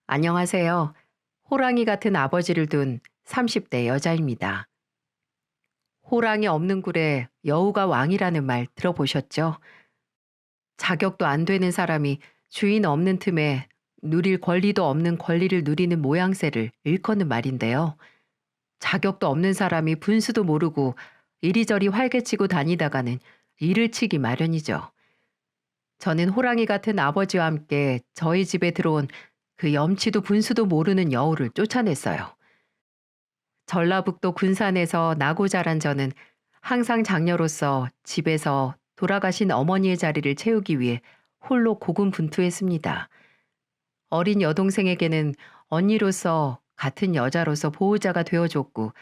안녕하세요. 호랑이 같은 아버지를 둔 30대 여자입니다. 호랑이 없는 굴에 여우가 왕이라는 말 들어보셨죠? 자격도 안 되는 사람이 주인 없는 틈에 누릴 권리도 없는 권리를 누리는 모양새를 일컫는 말인데요. 자격도 없는 사람이 분수도 모르고 이리저리 활개치고 다니다가는 일을 치기 마련이죠. 저는 호랑이 같은 아버지와 함께 저희 집에 들어온 그 염치도 분수도 모르는 여우를 쫓아냈어요. 전라북도 군산에서 나고 자란 저는 항상 장녀로서 집에서 돌아가신 어머니의 자리를 채우기 위해 홀로 고군분투했습니다. 어린 여동생에게는 언니로서 같은 여자로서 보호자가 되어줬고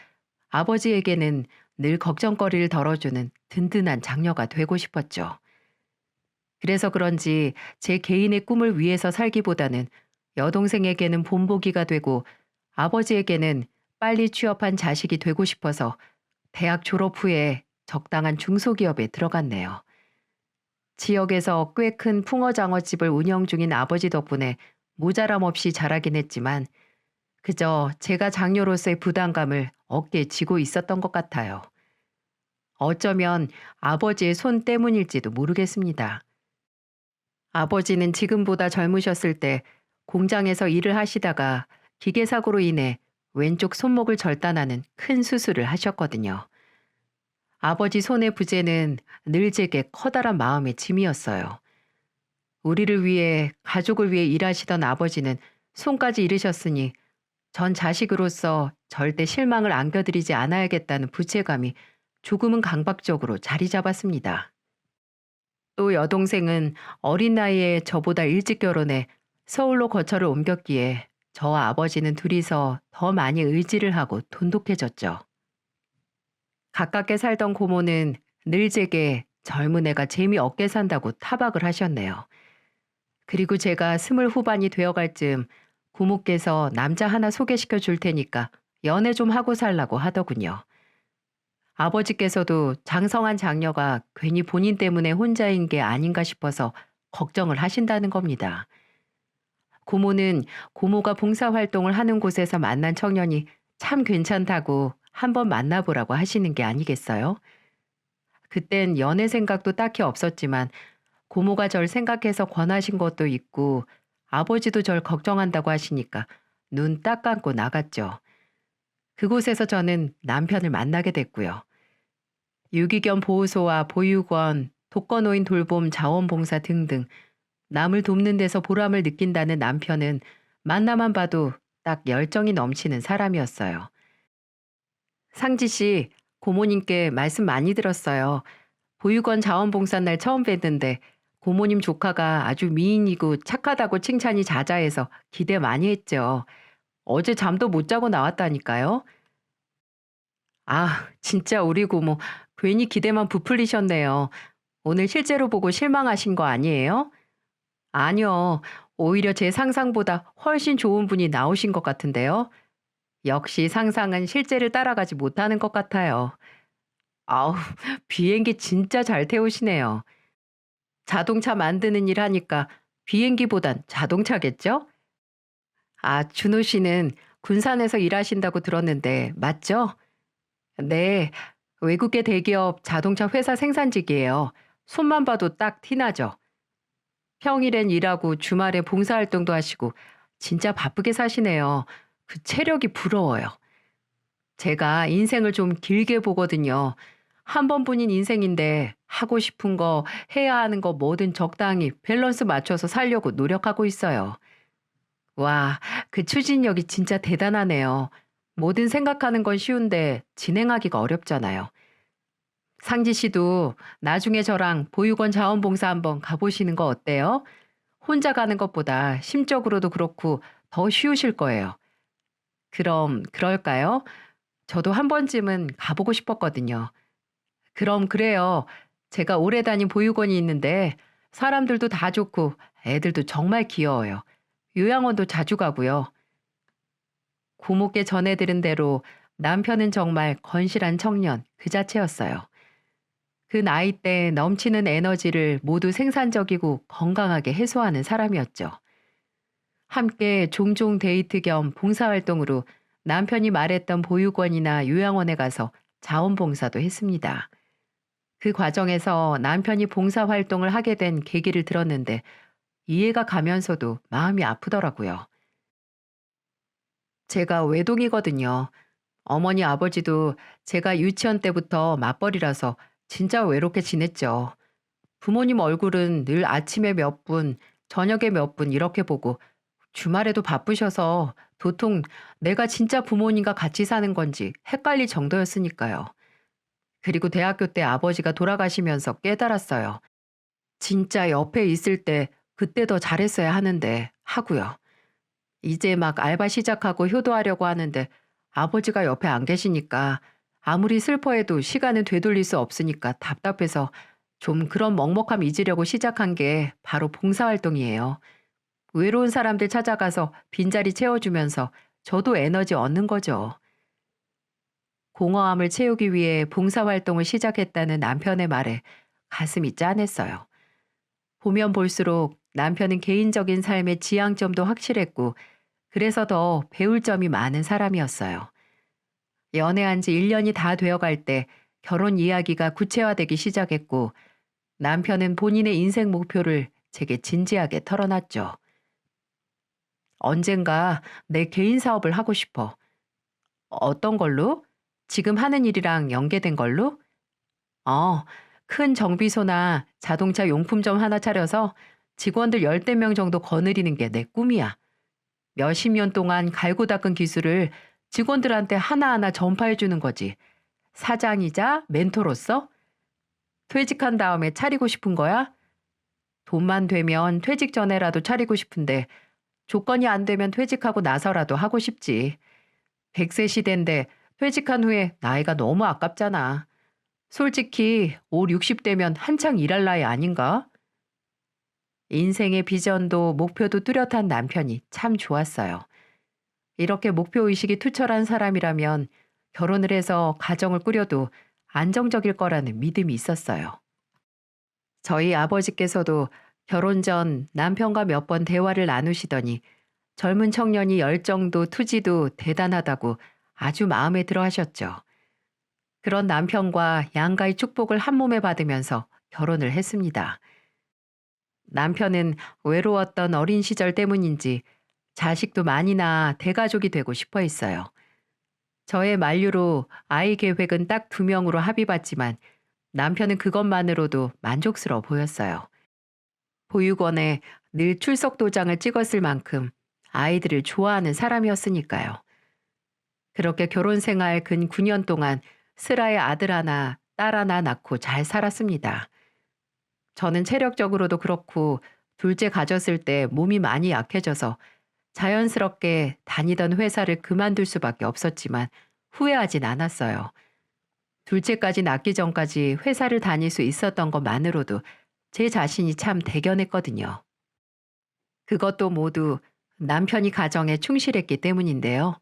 아버지에게는 늘 걱정거리를 덜어주는 든든한 장녀가 되고 싶었죠. 그래서 그런지 제 개인의 꿈을 위해서 살기보다는 여동생에게는 본보기가 되고 아버지에게는 빨리 취업한 자식이 되고 싶어서 대학 졸업 후에 적당한 중소기업에 들어갔네요. 지역에서 꽤 큰 풍어장어집을 운영 중인 아버지 덕분에 모자람 없이 자라긴 했지만 그저 제가 장녀로서의 부담감을 어깨에 지고 있었던 것 같아요. 어쩌면 아버지의 손 때문일지도 모르겠습니다. 아버지는 지금보다 젊으셨을 때 공장에서 일을 하시다가 기계 사고로 인해 왼쪽 손목을 절단하는 큰 수술을 하셨거든요. 아버지 손의 부재는 늘 제게 커다란 마음의 짐이었어요. 우리를 위해, 가족을 위해 일하시던 아버지는 손까지 잃으셨으니 전 자식으로서 절대 실망을 안겨드리지 않아야겠다는 부채감이 조금은 강박적으로 자리 잡았습니다. 또 여동생은 어린 나이에 저보다 일찍 결혼해 서울로 거처를 옮겼기에 저와 아버지는 둘이서 더 많이 의지를 하고 돈독해졌죠. 가깝게 살던 고모는 늘 제게 젊은 애가 재미없게 산다고 타박을 하셨네요. 그리고 제가 스물 후반이 되어갈 즈음 고모께서 남자 하나 소개시켜 줄 테니까 연애 좀 하고 살라고 하더군요. 아버지께서도 장성한 장녀가 괜히 본인 때문에 혼자인 게 아닌가 싶어서 걱정을 하신다는 겁니다. 고모는 고모가 봉사활동을 하는 곳에서 만난 청년이 참 괜찮다고 한번 만나보라고 하시는 게 아니겠어요? 그땐 연애 생각도 딱히 없었지만 고모가 절 생각해서 권하신 것도 있고 아버지도 절 걱정한다고 하시니까 눈 딱 감고 나갔죠. 그곳에서 저는 남편을 만나게 됐고요. 유기견 보호소와 보육원, 독거노인 돌봄 자원봉사 등등 남을 돕는 데서 보람을 느낀다는 남편은 만나만 봐도 딱 열정이 넘치는 사람이었어요. 상지 씨, 고모님께 말씀 많이 들었어요. 보육원 자원봉사 날 처음 뵀는데 고모님 조카가 아주 미인이고 착하다고 칭찬이 자자해서 기대 많이 했죠. 어제 잠도 못 자고 나왔다니까요. 아, 진짜 우리 고모 괜히 기대만 부풀리셨네요. 오늘 실제로 보고 실망하신 거 아니에요? 아니요. 오히려 제 상상보다 훨씬 좋은 분이 나오신 것 같은데요. 역시 상상은 실제를 따라가지 못하는 것 같아요. 아우, 비행기 진짜 잘 태우시네요. 자동차 만드는 일 하니까 비행기보단 자동차겠죠? 아, 준호 씨는 군산에서 일하신다고 들었는데 맞죠? 네, 외국계 대기업 자동차 회사 생산직이에요. 손만 봐도 딱 티나죠? 평일엔 일하고 주말에 봉사활동도 하시고 진짜 바쁘게 사시네요. 그 체력이 부러워요. 제가 인생을 좀 길게 보거든요. 한 번뿐인 인생인데 하고 싶은 거, 해야 하는 거 뭐든 적당히 밸런스 맞춰서 살려고 노력하고 있어요. 와, 그 추진력이 진짜 대단하네요. 뭐든 생각하는 건 쉬운데 진행하기가 어렵잖아요. 상지 씨도 나중에 저랑 보육원 자원봉사 한번 가보시는 거 어때요? 혼자 가는 것보다 심적으로도 그렇고 더 쉬우실 거예요. 그럼 그럴까요? 저도 한 번쯤은 가보고 싶었거든요. 그럼 그래요. 제가 오래 다닌 보육원이 있는데 사람들도 다 좋고 애들도 정말 귀여워요. 요양원도 자주 가고요. 고모께 전해들은 대로 남편은 정말 건실한 청년 그 자체였어요. 그 나이 때 넘치는 에너지를 모두 생산적이고 건강하게 해소하는 사람이었죠. 함께 종종 데이트 겸 봉사활동으로 남편이 말했던 보육원이나 요양원에 가서 자원봉사도 했습니다. 그 과정에서 남편이 봉사활동을 하게 된 계기를 들었는데 이해가 가면서도 마음이 아프더라고요. 제가 외동이거든요. 어머니 아버지도 제가 유치원 때부터 맞벌이라서 진짜 외롭게 지냈죠. 부모님 얼굴은 늘 아침에 몇 분, 저녁에 몇 분 이렇게 보고 주말에도 바쁘셔서 도통 내가 진짜 부모님과 같이 사는 건지 헷갈릴 정도였으니까요. 그리고 대학교 때 아버지가 돌아가시면서 깨달았어요. 진짜 옆에 있을 때 그때 더 잘했어야 하는데 하고요. 이제 막 알바 시작하고 효도하려고 하는데 아버지가 옆에 안 계시니까 아무리 슬퍼해도 시간은 되돌릴 수 없으니까 답답해서 좀 그런 먹먹함 잊으려고 시작한 게 바로 봉사활동이에요. 외로운 사람들 찾아가서 빈자리 채워주면서 저도 에너지 얻는 거죠. 공허함을 채우기 위해 봉사활동을 시작했다는 남편의 말에 가슴이 짠했어요. 보면 볼수록 남편은 개인적인 삶의 지향점도 확실했고 그래서 더 배울 점이 많은 사람이었어요. 연애한 지 1년이 다 되어갈 때 결혼 이야기가 구체화되기 시작했고 남편은 본인의 인생 목표를 제게 진지하게 털어놨죠. 언젠가 내 개인 사업을 하고 싶어. 어떤 걸로? 지금 하는 일이랑 연계된 걸로? 어, 큰 정비소나 자동차 용품점 하나 차려서 직원들 열댓 명 정도 거느리는 게 내 꿈이야. 몇십 년 동안 갈고 닦은 기술을 직원들한테 하나하나 전파해 주는 거지. 사장이자 멘토로서? 퇴직한 다음에 차리고 싶은 거야? 돈만 되면 퇴직 전에라도 차리고 싶은데 조건이 안 되면 퇴직하고 나서라도 하고 싶지. 100세 시대인데 퇴직한 후에 나이가 너무 아깝잖아. 솔직히 5, 60대면 한창 일할 나이 아닌가? 인생의 비전도 목표도 뚜렷한 남편이 참 좋았어요. 이렇게 목표의식이 투철한 사람이라면 결혼을 해서 가정을 꾸려도 안정적일 거라는 믿음이 있었어요. 저희 아버지께서도 결혼 전 남편과 몇 번 대화를 나누시더니 젊은 청년이 열정도 투지도 대단하다고 아주 마음에 들어 하셨죠. 그런 남편과 양가의 축복을 한 몸에 받으면서 결혼을 했습니다. 남편은 외로웠던 어린 시절 때문인지 자식도 많이 낳아 대가족이 되고 싶어 했어요. 저의 만류로 아이 계획은 딱 2명으로 합의봤지만 남편은 그것만으로도 만족스러워 보였어요. 보육원에 늘 출석 도장을 찍었을 만큼 아이들을 좋아하는 사람이었으니까요. 그렇게 결혼 생활 근 9년 동안 슬아의 아들 하나, 딸 하나 낳고 잘 살았습니다. 저는 체력적으로도 그렇고 둘째 가졌을 때 몸이 많이 약해져서 자연스럽게 다니던 회사를 그만둘 수밖에 없었지만 후회하진 않았어요. 둘째까지 낳기 전까지 회사를 다닐 수 있었던 것만으로도 제 자신이 참 대견했거든요. 그것도 모두 남편이 가정에 충실했기 때문인데요.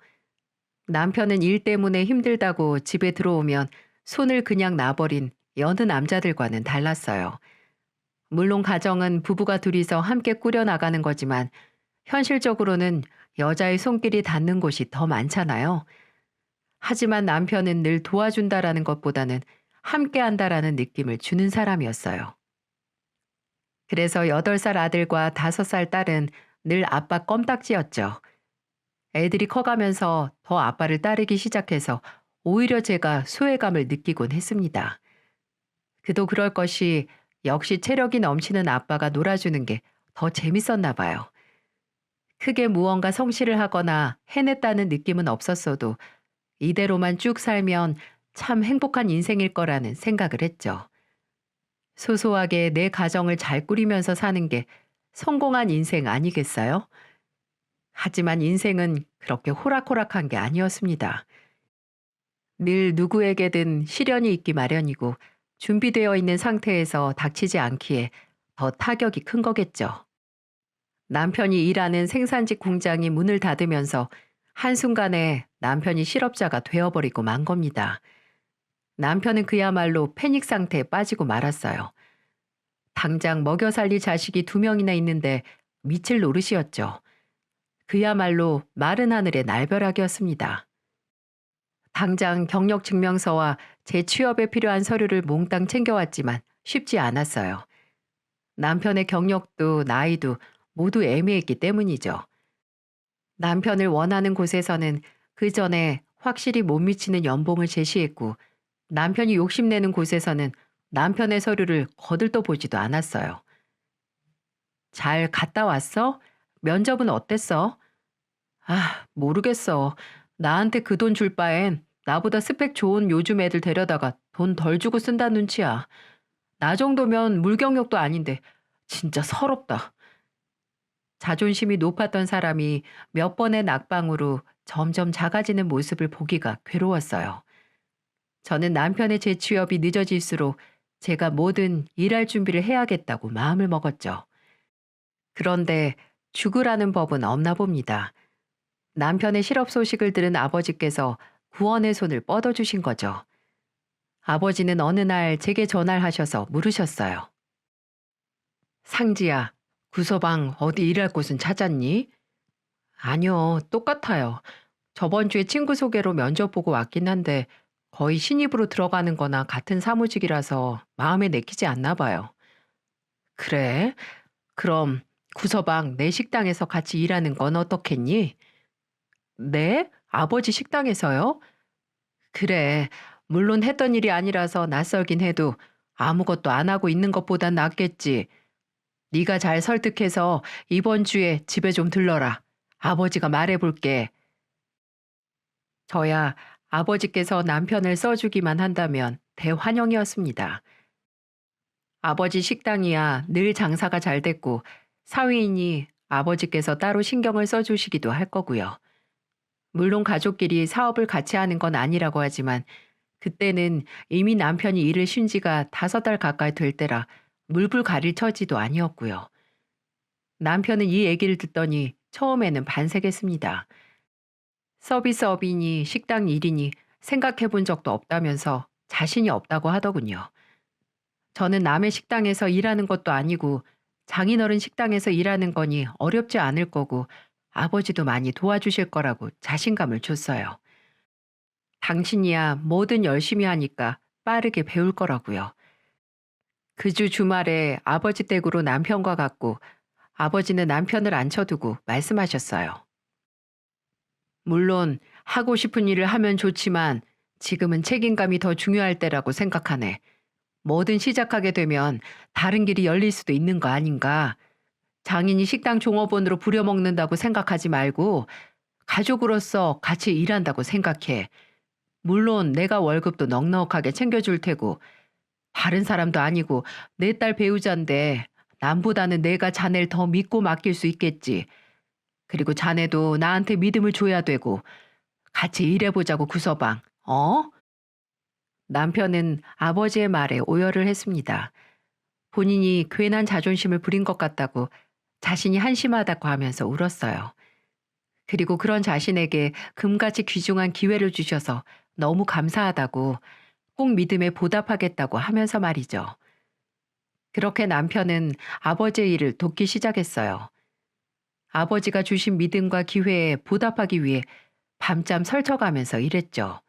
남편은 일 때문에 힘들다고 집에 들어오면 손을 그냥 놔버린 여느 남자들과는 달랐어요. 물론 가정은 부부가 둘이서 함께 꾸려나가는 거지만 현실적으로는 여자의 손길이 닿는 곳이 더 많잖아요. 하지만 남편은 늘 도와준다라는 것보다는 함께한다라는 느낌을 주는 사람이었어요. 그래서 8살 아들과 5살 딸은 늘 아빠 껌딱지였죠. 애들이 커가면서 더 아빠를 따르기 시작해서 오히려 제가 소외감을 느끼곤 했습니다. 그도 그럴 것이 역시 체력이 넘치는 아빠가 놀아주는 게 더 재밌었나 봐요. 크게 무언가 성취를 하거나 해냈다는 느낌은 없었어도 이대로만 쭉 살면 참 행복한 인생일 거라는 생각을 했죠. 소소하게 내 가정을 잘 꾸리면서 사는 게 성공한 인생 아니겠어요? 하지만 인생은 그렇게 호락호락한 게 아니었습니다. 늘 누구에게든 시련이 있기 마련이고 준비되어 있는 상태에서 닥치지 않기에 더 타격이 큰 거겠죠. 남편이 일하는 생산직 공장이 문을 닫으면서 한순간에 남편이 실업자가 되어버리고 만 겁니다. 남편은 그야말로 패닉 상태에 빠지고 말았어요. 당장 먹여 살릴 자식이 2명이나 있는데 미칠 노릇이었죠. 그야말로 마른 하늘의 날벼락이었습니다. 당장 경력 증명서와 제 취업에 필요한 서류를 몽땅 챙겨왔지만 쉽지 않았어요. 남편의 경력도 나이도 모두 애매했기 때문이죠. 남편을 원하는 곳에서는 그 전에 확실히 못 미치는 연봉을 제시했고, 남편이 욕심내는 곳에서는 남편의 서류를 거들떠 보지도 않았어요. 잘 갔다 왔어? 면접은 어땠어? 모르겠어. 나한테 그 돈 줄 바엔 나보다 스펙 좋은 요즘 애들 데려다가 돈 덜 주고 쓴다 눈치야. 나 정도면 물경력도 아닌데 진짜 서럽다. 자존심이 높았던 사람이 몇 번의 낙방으로 점점 작아지는 모습을 보기가 괴로웠어요. 저는 남편의 재취업이 늦어질수록 제가 뭐든 일할 준비를 해야겠다고 마음을 먹었죠. 그런데 죽으라는 법은 없나 봅니다. 남편의 실업 소식을 들은 아버지께서 구원의 손을 뻗어주신 거죠. 아버지는 어느 날 제게 전화를 하셔서 물으셨어요. 상지야, 구서방 어디 일할 곳은 찾았니? 아니요, 똑같아요. 저번 주에 친구 소개로 면접 보고 왔긴 한데 거의 신입으로 들어가는 거나 같은 사무직이라서 마음에 내키지 않나 봐요. 그래? 그럼 구서방 내 식당에서 같이 일하는 건 어떻겠니? 네? 아버지 식당에서요? 그래. 물론 했던 일이 아니라서 낯설긴 해도 아무것도 안 하고 있는 것보단 낫겠지. 네가 잘 설득해서 이번 주에 집에 좀 들러라. 아버지가 말해볼게. 저야 아버지께서 남편을 써주기만 한다면 대환영이었습니다. 아버지 식당이야 늘 장사가 잘 됐고 사위이니 아버지께서 따로 신경을 써주시기도 할 거고요. 물론 가족끼리 사업을 같이 하는 건 아니라고 하지만 그때는 이미 남편이 일을 쉰 지가 5달 가까이 될 때라 물불 가릴 처지도 아니었고요. 남편은 이 얘기를 듣더니 처음에는 반색했습니다. 서비스업이니 식당 일이니 생각해 본 적도 없다면서 자신이 없다고 하더군요. 저는 남의 식당에서 일하는 것도 아니고 장인어른 식당에서 일하는 거니 어렵지 않을 거고 아버지도 많이 도와주실 거라고 자신감을 줬어요. 당신이야 뭐든 열심히 하니까 빠르게 배울 거라고요. 그 주 주말에 아버지 댁으로 남편과 갔고 아버지는 남편을 앉혀두고 말씀하셨어요. 물론 하고 싶은 일을 하면 좋지만 지금은 책임감이 더 중요할 때라고 생각하네. 뭐든 시작하게 되면 다른 길이 열릴 수도 있는 거 아닌가. 장인이 식당 종업원으로 부려먹는다고 생각하지 말고 가족으로서 같이 일한다고 생각해. 물론 내가 월급도 넉넉하게 챙겨줄 테고 다른 사람도 아니고 내 딸 배우자인데 남보다는 내가 자네를 더 믿고 맡길 수 있겠지. 그리고 자네도 나한테 믿음을 줘야 되고 같이 일해보자고 구서방. 어? 남편은 아버지의 말에 오열을 했습니다. 본인이 괜한 자존심을 부린 것 같다고 자신이 한심하다고 하면서 울었어요. 그리고 그런 자신에게 금같이 귀중한 기회를 주셔서 너무 감사하다고 꼭 믿음에 보답하겠다고 하면서 말이죠. 그렇게 남편은 아버지의 일을 돕기 시작했어요. 아버지가 주신 믿음과 기회에 보답하기 위해 밤잠 설쳐가면서 일했죠.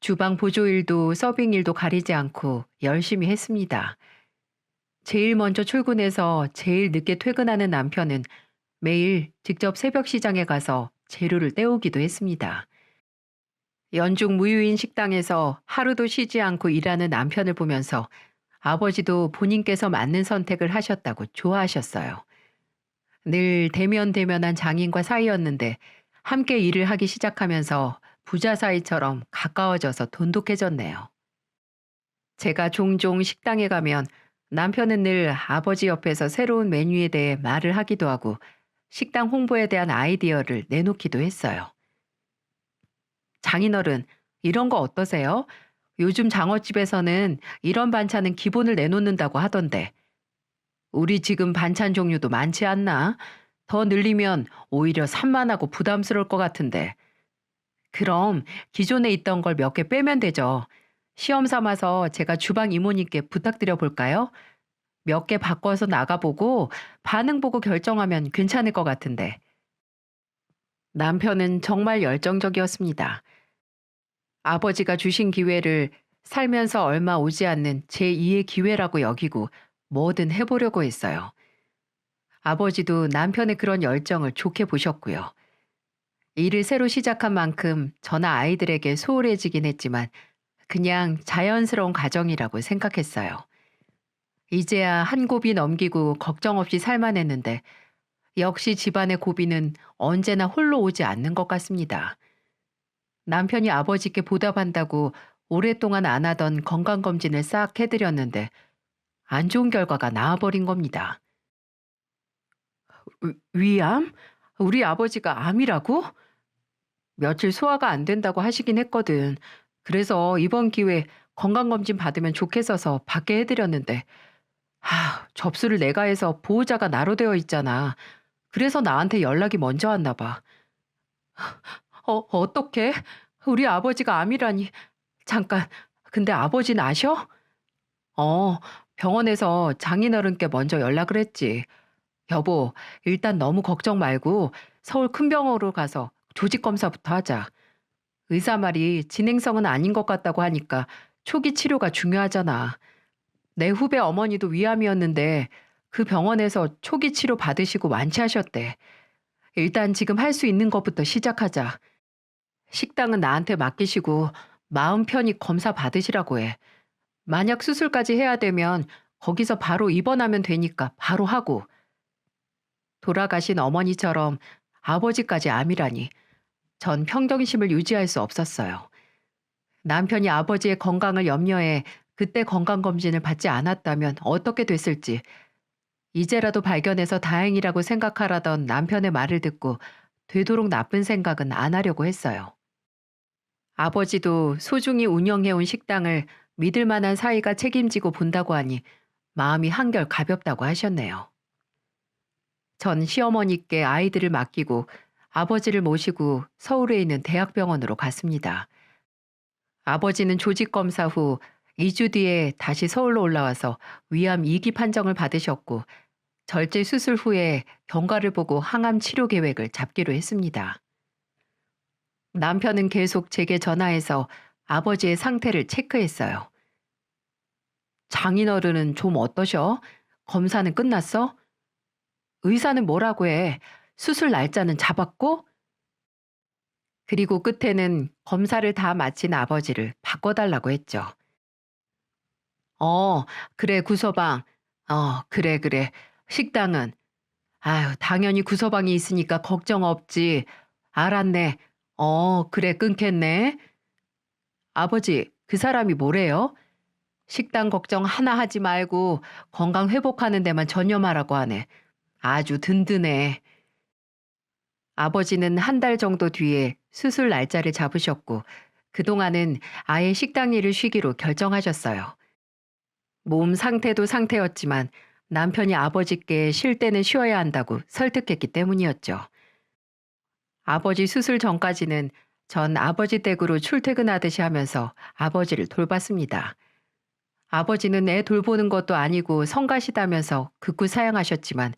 주방 보조일도 서빙 일도 가리지 않고 열심히 했습니다. 제일 먼저 출근해서 제일 늦게 퇴근하는 남편은 매일 직접 새벽 시장에 가서 재료를 떼오기도 했습니다. 연중 무휴인 식당에서 하루도 쉬지 않고 일하는 남편을 보면서 아버지도 본인께서 맞는 선택을 하셨다고 좋아하셨어요. 늘 대면대면한 장인과 사이였는데 함께 일을 하기 시작하면서 부자 사이처럼 가까워져서 돈독해졌네요. 제가 종종 식당에 가면 남편은 늘 아버지 옆에서 새로운 메뉴에 대해 말을 하기도 하고 식당 홍보에 대한 아이디어를 내놓기도 했어요. 장인어른, 이런 거 어떠세요? 요즘 장어집에서는 이런 반찬은 기본을 내놓는다고 하던데. 우리 지금 반찬 종류도 많지 않나? 더 늘리면 오히려 산만하고 부담스러울 것 같은데. 그럼 기존에 있던 걸 몇 개 빼면 되죠. 시험 삼아서 제가 주방 이모님께 부탁드려 볼까요? 몇 개 바꿔서 나가보고 반응 보고 결정하면 괜찮을 것 같은데. 남편은 정말 열정적이었습니다. 아버지가 주신 기회를 살면서 얼마 오지 않는 제2의 기회라고 여기고 뭐든 해보려고 했어요. 아버지도 남편의 그런 열정을 좋게 보셨고요. 일을 새로 시작한 만큼 저나 아이들에게 소홀해지긴 했지만 그냥 자연스러운 과정이라고 생각했어요. 이제야 한 고비 넘기고 걱정 없이 살만했는데 역시 집안의 고비는 언제나 홀로 오지 않는 것 같습니다. 남편이 아버지께 보답한다고 오랫동안 안 하던 건강검진을 싹 해드렸는데 안 좋은 결과가 나와버린 겁니다. 위암? 우리 아버지가 암이라고? 며칠 소화가 안 된다고 하시긴 했거든. 그래서 이번 기회에 건강검진 받으면 좋겠어서 받게 해드렸는데, 접수를 내가 해서 보호자가 나로 되어 있잖아. 그래서 나한테 연락이 먼저 왔나 봐. 어떡해? 우리 아버지가 암이라니. 잠깐, 근데 아버지는 아셔? 어, 병원에서 장인어른께 먼저 연락을 했지. 여보, 일단 너무 걱정 말고 서울 큰 병원으로 가서 조직 검사부터 하자. 의사 말이 진행성은 아닌 것 같다고 하니까 초기 치료가 중요하잖아. 내 후배 어머니도 위암이었는데 그 병원에서 초기 치료 받으시고 완치하셨대. 일단 지금 할 수 있는 것부터 시작하자. 식당은 나한테 맡기시고 마음 편히 검사 받으시라고 해. 만약 수술까지 해야 되면 거기서 바로 입원하면 되니까 바로 하고. 돌아가신 어머니처럼 아버지까지 암이라니. 전 평정심을 유지할 수 없었어요. 남편이 아버지의 건강을 염려해 그때 건강검진을 받지 않았다면 어떻게 됐을지, 이제라도 발견해서 다행이라고 생각하라던 남편의 말을 듣고 되도록 나쁜 생각은 안 하려고 했어요. 아버지도 소중히 운영해온 식당을 믿을 만한 사이가 책임지고 본다고 하니 마음이 한결 가볍다고 하셨네요. 전 시어머니께 아이들을 맡기고 아버지를 모시고 서울에 있는 대학병원으로 갔습니다. 아버지는 조직검사 후 2주 뒤에 다시 서울로 올라와서 위암 2기 판정을 받으셨고 절제 수술 후에 경과를 보고 항암 치료 계획을 잡기로 했습니다. 남편은 계속 제게 전화해서 아버지의 상태를 체크했어요. 장인어른은 좀 어떠셔? 검사는 끝났어? 의사는 뭐라고 해? 수술 날짜는 잡았고? 그리고 끝에는 검사를 다 마친 아버지를 바꿔달라고 했죠. 어, 그래, 구서방. 그래, 그래. 식당은? 아유, 당연히 구서방이 있으니까 걱정 없지. 알았네. 그래, 끊겠네. 아버지, 그 사람이 뭐래요? 식당 걱정 하나 하지 말고 건강 회복하는 데만 전념하라고 하네. 아주 든든해. 아버지는 한 달 정도 뒤에 수술 날짜를 잡으셨고 그동안은 아예 식당 일을 쉬기로 결정하셨어요. 몸 상태도 상태였지만 남편이 아버지께 쉴 때는 쉬어야 한다고 설득했기 때문이었죠. 아버지 수술 전까지는 전 아버지 댁으로 출퇴근하듯이 하면서 아버지를 돌봤습니다. 아버지는 애 돌보는 것도 아니고 성가시다면서 극구 사양하셨지만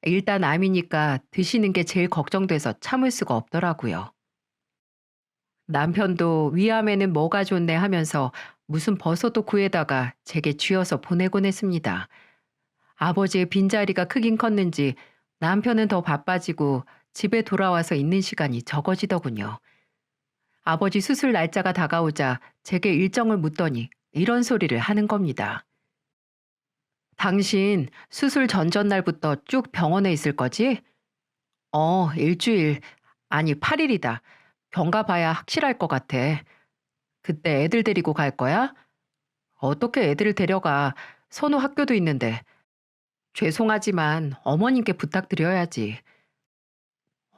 일단 암이니까 드시는 게 제일 걱정돼서 참을 수가 없더라고요. 남편도 위암에는 뭐가 좋네 하면서 무슨 버섯도 구해다가 제게 쥐어서 보내곤 했습니다. 아버지의 빈자리가 크긴 컸는지 남편은 더 바빠지고 집에 돌아와서 있는 시간이 적어지더군요. 아버지 수술 날짜가 다가오자 제게 일정을 묻더니 이런 소리를 하는 겁니다. 당신 수술 전전날부터 쭉 병원에 있을 거지? 일주일, 아니 8일이다. 경과 봐야 확실할 것 같아. 그때 애들 데리고 갈 거야? 어떻게 애들을 데려가? 선우 학교도 있는데. 죄송하지만 어머님께 부탁드려야지.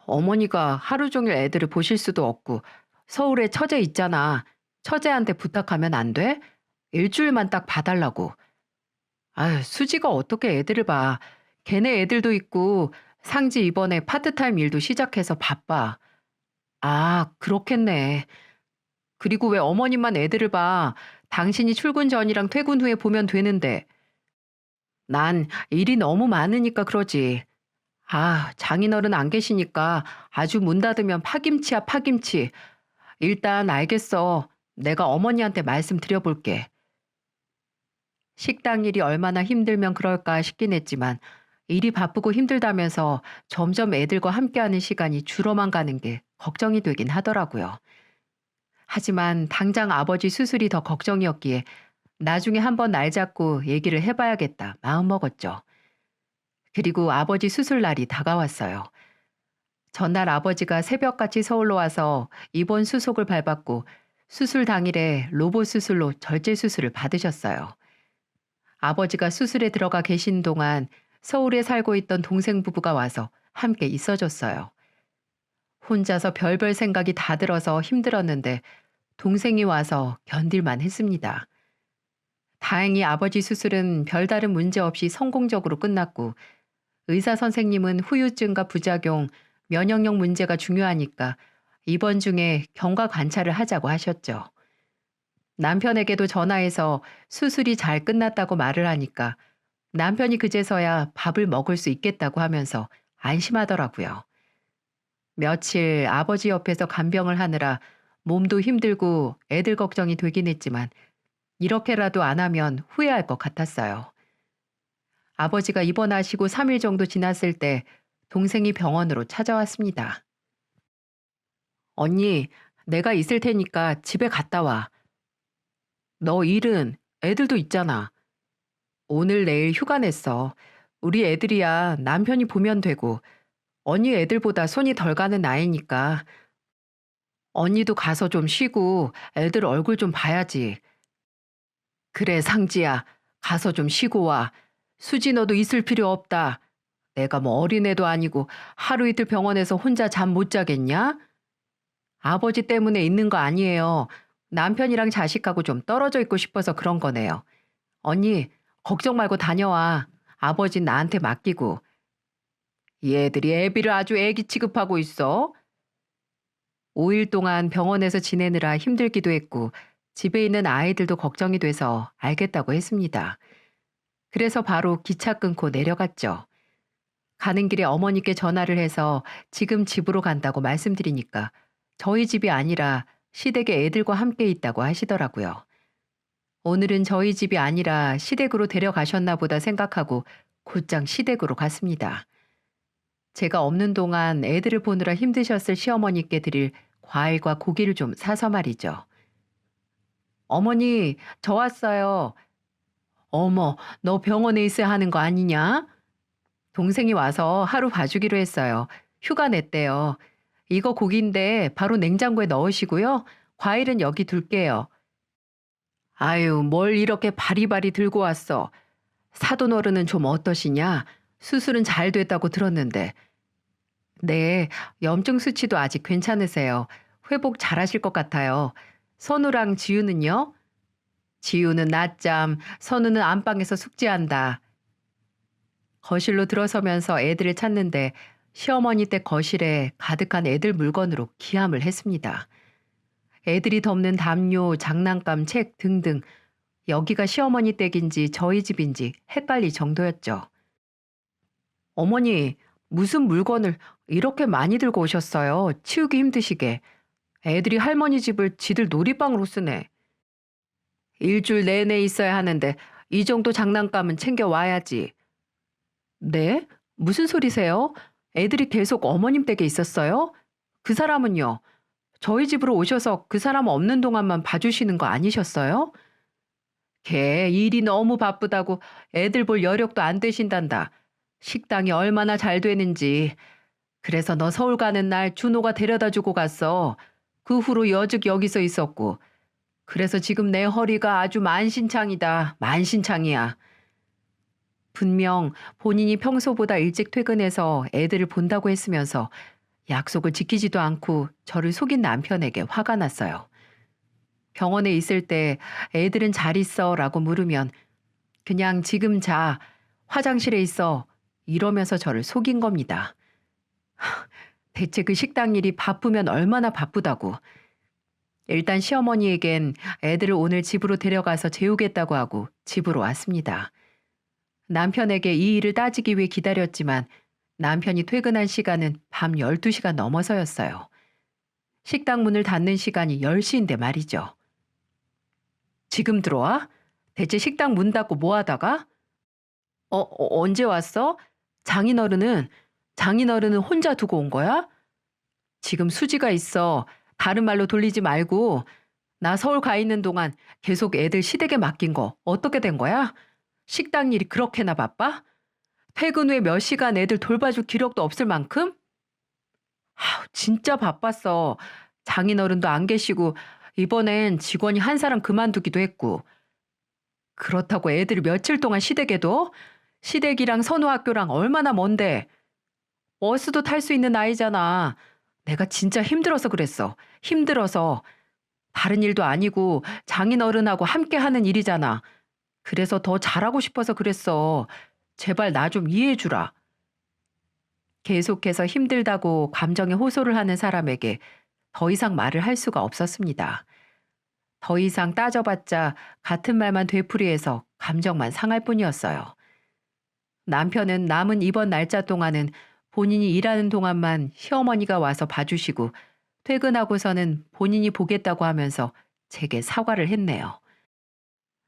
어머니가 하루 종일 애들을 보실 수도 없고 서울에 처제 있잖아. 처제한테 부탁하면 안 돼? 일주일만 딱 봐달라고. 아유, 수지가 어떻게 애들을 봐. 걔네 애들도 있고 상지 이번에 파트타임 일도 시작해서 바빠. 아, 그렇겠네. 그리고 왜 어머님만 애들을 봐. 당신이 출근 전이랑 퇴근 후에 보면 되는데. 난 일이 너무 많으니까 그러지. 아, 장인어른 안 계시니까 아주 문 닫으면 파김치야, 파김치. 일단 알겠어. 내가 어머니한테 말씀드려볼게. 식당 일이 얼마나 힘들면 그럴까 싶긴 했지만 일이 바쁘고 힘들다면서 점점 애들과 함께하는 시간이 줄어만 가는 게 걱정이 되긴 하더라고요. 하지만 당장 아버지 수술이 더 걱정이었기에 나중에 한번 날 잡고 얘기를 해봐야겠다 마음먹었죠. 그리고 아버지 수술 날이 다가왔어요. 전날 아버지가 새벽같이 서울로 와서 입원 수속을 밟았고 수술 당일에 로봇 수술로 절제 수술을 받으셨어요. 아버지가 수술에 들어가 계신 동안 서울에 살고 있던 동생 부부가 와서 함께 있어줬어요. 혼자서 별별 생각이 다 들어서 힘들었는데 동생이 와서 견딜만 했습니다. 다행히 아버지 수술은 별다른 문제 없이 성공적으로 끝났고 의사 선생님은 후유증과 부작용, 면역력 문제가 중요하니까 입원 중에 경과 관찰을 하자고 하셨죠. 남편에게도 전화해서 수술이 잘 끝났다고 말을 하니까 남편이 그제서야 밥을 먹을 수 있겠다고 하면서 안심하더라고요. 며칠 아버지 옆에서 간병을 하느라 몸도 힘들고 애들 걱정이 되긴 했지만 이렇게라도 안 하면 후회할 것 같았어요. 아버지가 입원하시고 3일 정도 지났을 때 동생이 병원으로 찾아왔습니다. 언니, 내가 있을 테니까 집에 갔다 와. 너 일은 애들도 있잖아. 오늘 내일 휴가 냈어. 우리 애들이야 남편이 보면 되고 언니 애들보다 손이 덜 가는 나이니까 언니도 가서 좀 쉬고 애들 얼굴 좀 봐야지. 그래, 상지야. 가서 좀 쉬고 와. 수지 너도 있을 필요 없다. 내가 뭐 어린애도 아니고 하루 이틀 병원에서 혼자 잠 못 자겠냐? 아버지 때문에 있는 거 아니에요. 남편이랑 자식하고 좀 떨어져 있고 싶어서 그런 거네요. 언니, 걱정 말고 다녀와. 아버진 나한테 맡기고. 얘들이 애비를 아주 애기 취급하고 있어. 5일 동안 병원에서 지내느라 힘들기도 했고 집에 있는 아이들도 걱정이 돼서 알겠다고 했습니다. 그래서 바로 기차 끊고 내려갔죠. 가는 길에 어머니께 전화를 해서 지금 집으로 간다고 말씀드리니까 저희 집이 아니라 시댁에 애들과 함께 있다고 하시더라고요. 오늘은 저희 집이 아니라 시댁으로 데려가셨나 보다 생각하고 곧장 시댁으로 갔습니다. 제가 없는 동안 애들을 보느라 힘드셨을 시어머니께 드릴 과일과 고기를 좀 사서 말이죠. 어머니, 저 왔어요. 어머, 너 병원에 있어야 하는 거 아니냐? 동생이 와서 하루 봐주기로 했어요. 휴가 냈대요. 이거 고기인데 바로 냉장고에 넣으시고요. 과일은 여기 둘게요. 아유, 뭘 이렇게 바리바리 들고 왔어. 사돈 어른은 좀 어떠시냐? 수술은 잘 됐다고 들었는데. 네, 염증 수치도 아직 괜찮으세요. 회복 잘하실 것 같아요. 선우랑 지우는요? 지우는 낮잠, 선우는 안방에서 숙제한다. 거실로 들어서면서 애들을 찾는데 시어머니 댁 거실에 가득한 애들 물건으로 기함을 했습니다. 애들이 덮는 담요, 장난감, 책 등등 여기가 시어머니 댁인지 저희 집인지 헷갈릴 정도였죠. 어머니, 무슨 물건을 이렇게 많이 들고 오셨어요? 치우기 힘드시게. 애들이 할머니 집을 지들 놀이방으로 쓰네. 일주일 내내 있어야 하는데 이 정도 장난감은 챙겨와야지. 네? 무슨 소리세요? 애들이 계속 어머님 댁에 있었어요? 그 사람은요? 저희 집으로 오셔서 그 사람 없는 동안만 봐주시는 거 아니셨어요? 걔 일이 너무 바쁘다고 애들 볼 여력도 안 되신단다. 식당이 얼마나 잘 되는지. 그래서 너 서울 가는 날 준호가 데려다 주고 갔어. 그 후로 여직 여기서 있었고. 그래서 지금 내 허리가 아주 만신창이다. 만신창이야. 분명 본인이 평소보다 일찍 퇴근해서 애들을 본다고 했으면서 약속을 지키지도 않고 저를 속인 남편에게 화가 났어요. 병원에 있을 때 애들은 잘 있어 라고 물으면 그냥 지금 자, 화장실에 있어 이러면서 저를 속인 겁니다. 대체 그 식당 일이 바쁘면 얼마나 바쁘다고. 일단 시어머니에겐 애들을 오늘 집으로 데려가서 재우겠다고 하고 집으로 왔습니다. 남편에게 이 일을 따지기 위해 기다렸지만 남편이 퇴근한 시간은 밤 12시가 넘어서였어요. 식당 문을 닫는 시간이 10시인데 말이죠. 지금 들어와? 대체 식당 문 닫고 뭐 하다가? 언제 왔어? 장인어른은, 장인어른은 혼자 두고 온 거야? 지금 수지가 있어. 다른 말로 돌리지 말고. 나 서울 가 있는 동안 계속 애들 시댁에 맡긴 거 어떻게 된 거야? 식당 일이 그렇게나 바빠? 퇴근 후에 몇 시간 애들 돌봐줄 기력도 없을 만큼? 진짜 바빴어. 장인어른도 안 계시고 이번엔 직원이 한 사람 그만두기도 했고. 그렇다고 애들을 며칠 동안 시댁에 둬? 시댁이랑 선호학교랑 얼마나 먼데. 버스도 탈 수 있는 나이잖아. 내가 진짜 힘들어서 그랬어. 힘들어서. 다른 일도 아니고 장인어른하고 함께 하는 일이잖아. 그래서 더 잘하고 싶어서 그랬어. 제발 나 좀 이해해 주라. 계속해서 힘들다고 감정에 호소를 하는 사람에게 더 이상 말을 할 수가 없었습니다. 더 이상 따져봤자 같은 말만 되풀이해서 감정만 상할 뿐이었어요. 남편은 남은 이번 날짜 동안은 본인이 일하는 동안만 시어머니가 와서 봐주시고 퇴근하고서는 본인이 보겠다고 하면서 제게 사과를 했네요.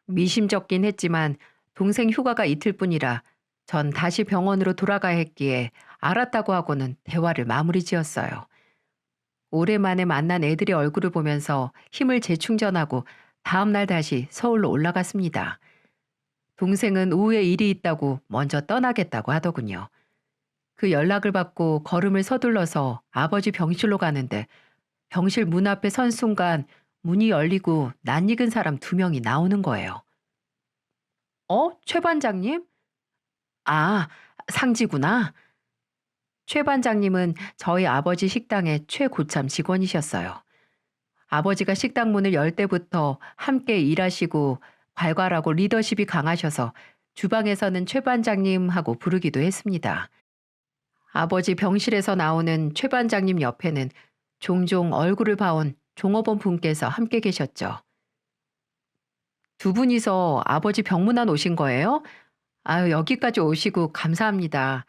미심쩍긴 했지만 동생 휴가가 이틀뿐이라 전 다시 병원으로 돌아가야 했기에 알았다고 하고는 대화를 마무리 지었어요. 오랜만에 만난 애들의 얼굴을 보면서 힘을 재충전하고 다음날 다시 서울로 올라갔습니다. 동생은 오후에 일이 있다고 먼저 떠나겠다고 하더군요. 그 연락을 받고 걸음을 서둘러서 아버지 병실로 가는데 병실 문 앞에 선 순간 문이 열리고 낯익은 사람 2명이 나오는 거예요. 최 반장님? 아, 상지구나. 최 반장님은 저희 아버지 식당의 최고참 직원이셨어요. 아버지가 식당 문을 열 때부터 함께 일하시고 괄괄하고 리더십이 강하셔서 주방에서는 최 반장님 하고 부르기도 했습니다. 아버지 병실에서 나오는 최 반장님 옆에는 종종 얼굴을 봐온 종업원 분께서 함께 계셨죠. 두 분이서 아버지 병문안 오신 거예요? 아유, 여기까지 오시고 감사합니다.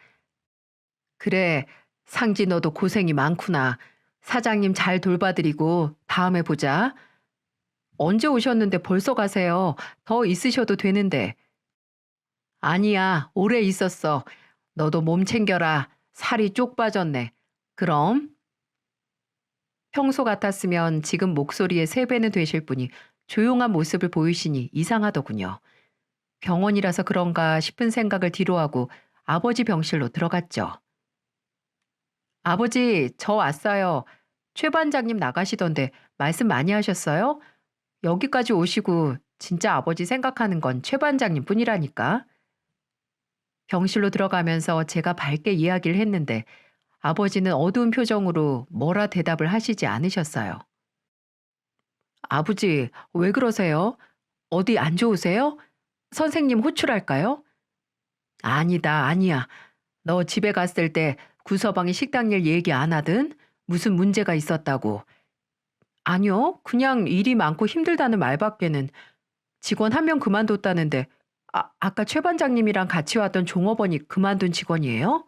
그래, 상지 너도 고생이 많구나. 사장님 잘 돌봐드리고 다음에 보자. 언제 오셨는데 벌써 가세요? 더 있으셔도 되는데. 아니야, 오래 있었어. 너도 몸 챙겨라. 살이 쪽 빠졌네. 그럼? 평소 같았으면 지금 목소리의 3배는 되실 분이 조용한 모습을 보이시니 이상하더군요. 병원이라서 그런가 싶은 생각을 뒤로하고 아버지 병실로 들어갔죠. 아버지, 저 왔어요. 최 반장님 나가시던데 말씀 많이 하셨어요? 여기까지 오시고 진짜 아버지 생각하는 건 최 반장님 뿐이라니까. 병실로 들어가면서 제가 밝게 이야기를 했는데 아버지는 어두운 표정으로 뭐라 대답을 하시지 않으셨어요. 아버지, 왜 그러세요? 어디 안 좋으세요? 선생님 호출할까요? 아니다, 아니야. 너 집에 갔을 때 구서방이 식당 일 얘기 안 하든 무슨 문제가 있었다고. 아니요, 그냥 일이 많고 힘들다는 말밖에는. 직원 1명 그만뒀다는데 아까 최 반장님이랑 같이 왔던 종업원이 그만둔 직원이에요?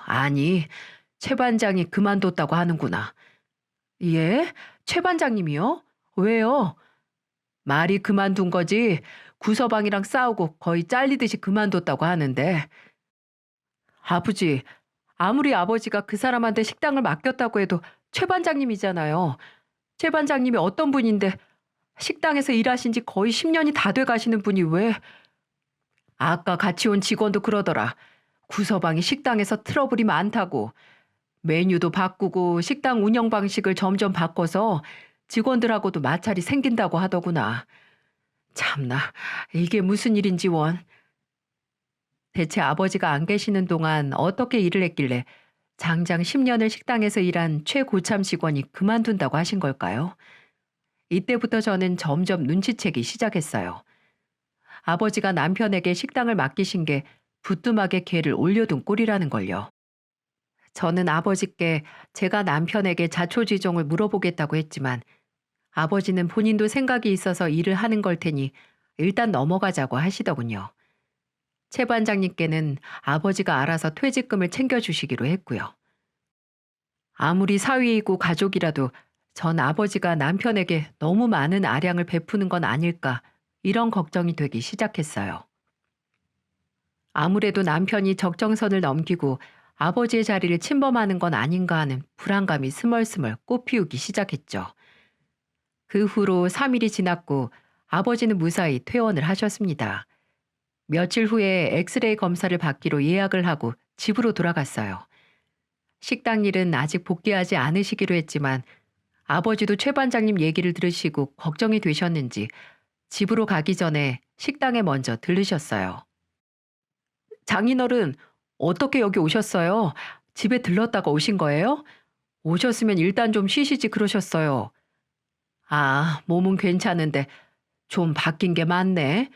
아니, 최 반장이 그만뒀다고 하는구나. 예? 최 반장님이요? 왜요? 말이 그만둔 거지. 구서방이랑 싸우고 거의 잘리듯이 그만뒀다고 하는데. 아버지, 아무리 아버지가 그 사람한테 식당을 맡겼다고 해도 최 반장님이잖아요. 최 반장님이 어떤 분인데 식당에서 일하신 지 거의 10년이 다 돼 가시는 분이 왜? 아까 같이 온 직원도 그러더라. 구서방이 식당에서 트러블이 많다고. 메뉴도 바꾸고 식당 운영 방식을 점점 바꿔서 직원들하고도 마찰이 생긴다고 하더구나. 참나, 이게 무슨 일인지 원. 대체 아버지가 안 계시는 동안 어떻게 일을 했길래 장장 10년을 식당에서 일한 최고참 직원이 그만둔다고 하신 걸까요? 이때부터 저는 점점 눈치채기 시작했어요. 아버지가 남편에게 식당을 맡기신 게 부뚜막에 개를 올려둔 꼴이라는 걸요. 저는 아버지께 제가 남편에게 자초지종을 물어보겠다고 했지만 아버지는 본인도 생각이 있어서 일을 하는 걸 테니 일단 넘어가자고 하시더군요. 최 반장님께는 아버지가 알아서 퇴직금을 챙겨주시기로 했고요. 아무리 사위이고 가족이라도 전 아버지가 남편에게 너무 많은 아량을 베푸는 건 아닐까 이런 걱정이 되기 시작했어요. 아무래도 남편이 적정선을 넘기고 아버지의 자리를 침범하는 건 아닌가 하는 불안감이 스멀스멀 꽃피우기 시작했죠. 그 후로 3일이 지났고 아버지는 무사히 퇴원을 하셨습니다. 며칠 후에 엑스레이 검사를 받기로 예약을 하고 집으로 돌아갔어요. 식당 일은 아직 복귀하지 않으시기로 했지만 아버지도 최 반장님 얘기를 들으시고 걱정이 되셨는지 집으로 가기 전에 식당에 먼저 들르셨어요. 장인어른, 어떻게 여기 오셨어요? 집에 들렀다가 오신 거예요? 오셨으면 일단 좀 쉬시지 그러셨어요. 아, 몸은 괜찮은데 좀 바뀐 게 많네.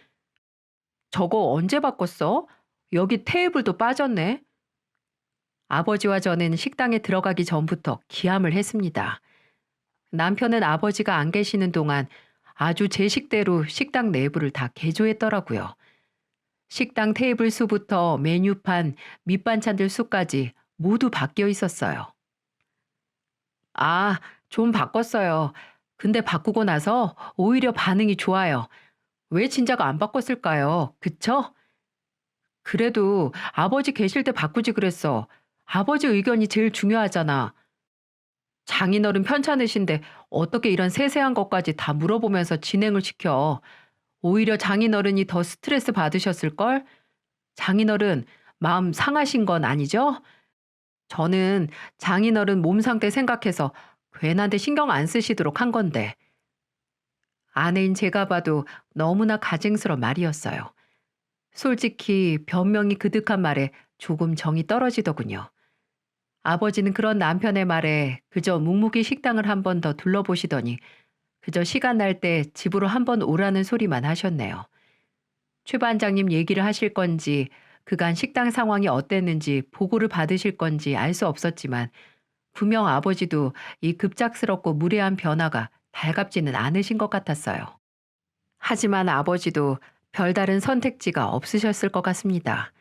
저거 언제 바꿨어? 여기 테이블도 빠졌네. 아버지와 저는 식당에 들어가기 전부터 기함을 했습니다. 남편은 아버지가 안 계시는 동안 아주 제 식대로 식당 내부를 다 개조했더라고요. 식당 테이블 수부터 메뉴판, 밑반찬들 수까지 모두 바뀌어 있었어요. 아, 좀 바꿨어요. 근데 바꾸고 나서 오히려 반응이 좋아요. 왜 진작 안 바꿨을까요? 그쵸? 그래도 아버지 계실 때 바꾸지 그랬어. 아버지 의견이 제일 중요하잖아. 장인어른 편찮으신데 어떻게 이런 세세한 것까지 다 물어보면서 진행을 시켜. 오히려 장인어른이 더 스트레스 받으셨을걸? 장인어른 마음 상하신 건 아니죠? 저는 장인어른 몸 상태 생각해서 괜한데 신경 안 쓰시도록 한 건데. 아내인 제가 봐도 너무나 가증스러운 말이었어요. 솔직히 변명이 그득한 말에 조금 정이 떨어지더군요. 아버지는 그런 남편의 말에 그저 묵묵히 식당을 한 번 더 둘러보시더니 그저 시간 날 때 집으로 한 번 오라는 소리만 하셨네요. 최 반장님 얘기를 하실 건지 그간 식당 상황이 어땠는지 보고를 받으실 건지 알 수 없었지만 분명 아버지도 이 급작스럽고 무례한 변화가 달갑지는 않으신 것 같았어요. 하지만 아버지도 별다른 선택지가 없으셨을 것 같습니다.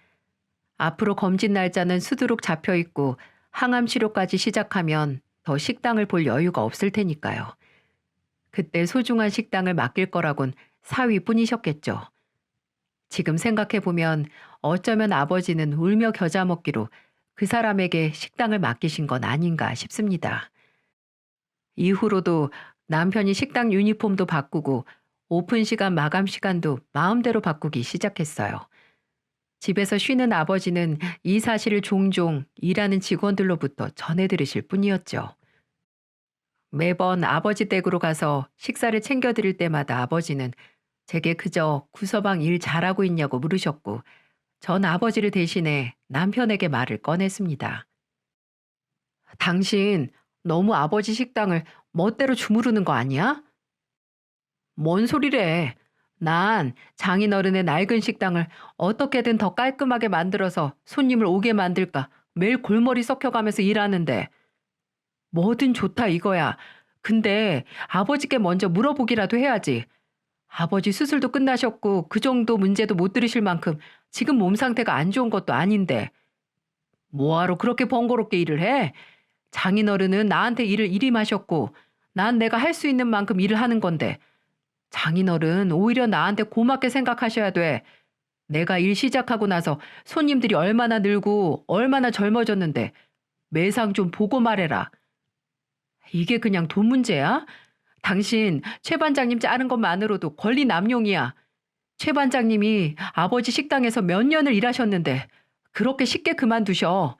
앞으로 검진 날짜는 수두룩 잡혀 있고 항암 치료까지 시작하면 더 식당을 볼 여유가 없을 테니까요. 그때 소중한 식당을 맡길 거라곤 사위뿐이셨겠죠. 지금 생각해보면 어쩌면 아버지는 울며 겨자 먹기로 그 사람에게 식당을 맡기신 건 아닌가 싶습니다. 이후로도 남편이 식당 유니폼도 바꾸고 오픈 시간 마감 시간도 마음대로 바꾸기 시작했어요. 집에서 쉬는 아버지는 이 사실을 종종 일하는 직원들로부터 전해 들으실 뿐이었죠. 매번 아버지 댁으로 가서 식사를 챙겨드릴 때마다 아버지는 제게 그저 구서방 일 잘하고 있냐고 물으셨고 전 아버지를 대신해 남편에게 말을 꺼냈습니다. 당신 너무 아버지 식당을 멋대로 주무르는 거 아니야? 뭔 소리래. 난 장인어른의 낡은 식당을 어떻게든 더 깔끔하게 만들어서 손님을 오게 만들까 매일 골머리 썩혀가면서 일하는데 뭐든 좋다 이거야. 근데 아버지께 먼저 물어보기라도 해야지. 아버지 수술도 끝나셨고 그 정도 문제도 못 들으실 만큼 지금 몸 상태가 안 좋은 것도 아닌데 뭐하러 그렇게 번거롭게 일을 해? 장인어른은 나한테 일을 일임하셨고 난 내가 할 수 있는 만큼 일을 하는 건데 장인어른 오히려 나한테 고맙게 생각하셔야 돼. 내가 일 시작하고 나서 손님들이 얼마나 늘고 얼마나 젊어졌는데 매상 좀 보고 말해라. 이게 그냥 돈 문제야? 당신 최 반장님 짜는 것만으로도 권리 남용이야. 최 반장님이 아버지 식당에서 몇 년을 일하셨는데 그렇게 쉽게 그만두셔.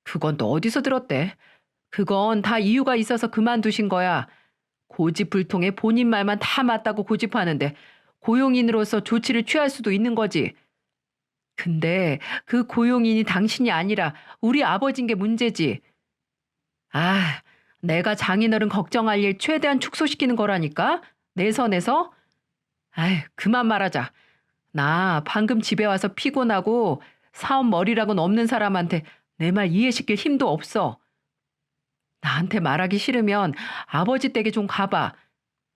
그건 또 어디서 들었대? 그건 다 이유가 있어서 그만두신 거야. 고집불통에 본인 말만 다 맞다고 고집하는데 고용인으로서 조치를 취할 수도 있는 거지. 근데 그 고용인이 당신이 아니라 우리 아버지인 게 문제지. 아, 내가 장인어른 걱정할 일 최대한 축소시키는 거라니까? 내 선에서? 아이, 그만 말하자. 나 방금 집에 와서 피곤하고 사업 머리라고는 없는 사람한테 내 말 이해시킬 힘도 없어. 나한테 말하기 싫으면 아버지 댁에 좀 가봐.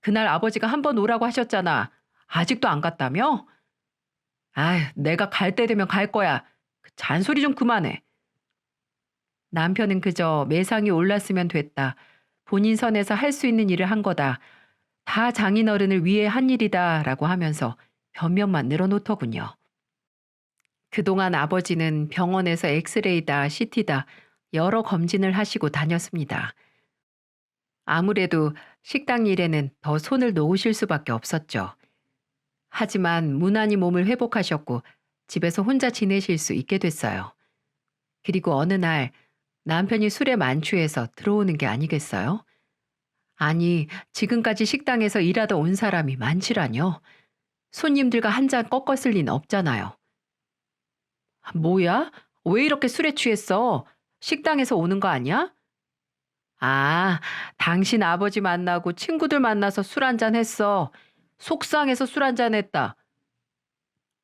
그날 아버지가 한 번 오라고 하셨잖아. 아직도 안 갔다며? 아휴, 내가 갈 때 되면 갈 거야. 그 잔소리 좀 그만해. 남편은 그저 매상이 올랐으면 됐다. 본인 선에서 할 수 있는 일을 한 거다. 다 장인어른을 위해 한 일이다라고 하면서 변명만 늘어놓더군요. 그동안 아버지는 병원에서 엑스레이다, CT다 여러 검진을 하시고 다녔습니다. 아무래도 식당 일에는 더 손을 놓으실 수밖에 없었죠. 하지만 무난히 몸을 회복하셨고 집에서 혼자 지내실 수 있게 됐어요. 그리고 어느 날 남편이 술에 만취해서 들어오는 게 아니겠어요? 아니, 지금까지 식당에서 일하다 온 사람이 많지라뇨. 손님들과 한 잔 꺾었을 리는 없잖아요. 뭐야? 왜 이렇게 술에 취했어? 식당에서 오는 거 아니야? 아, 당신 아버지 만나고 친구들 만나서 술 한잔 했어. 속상해서 술 한잔 했다.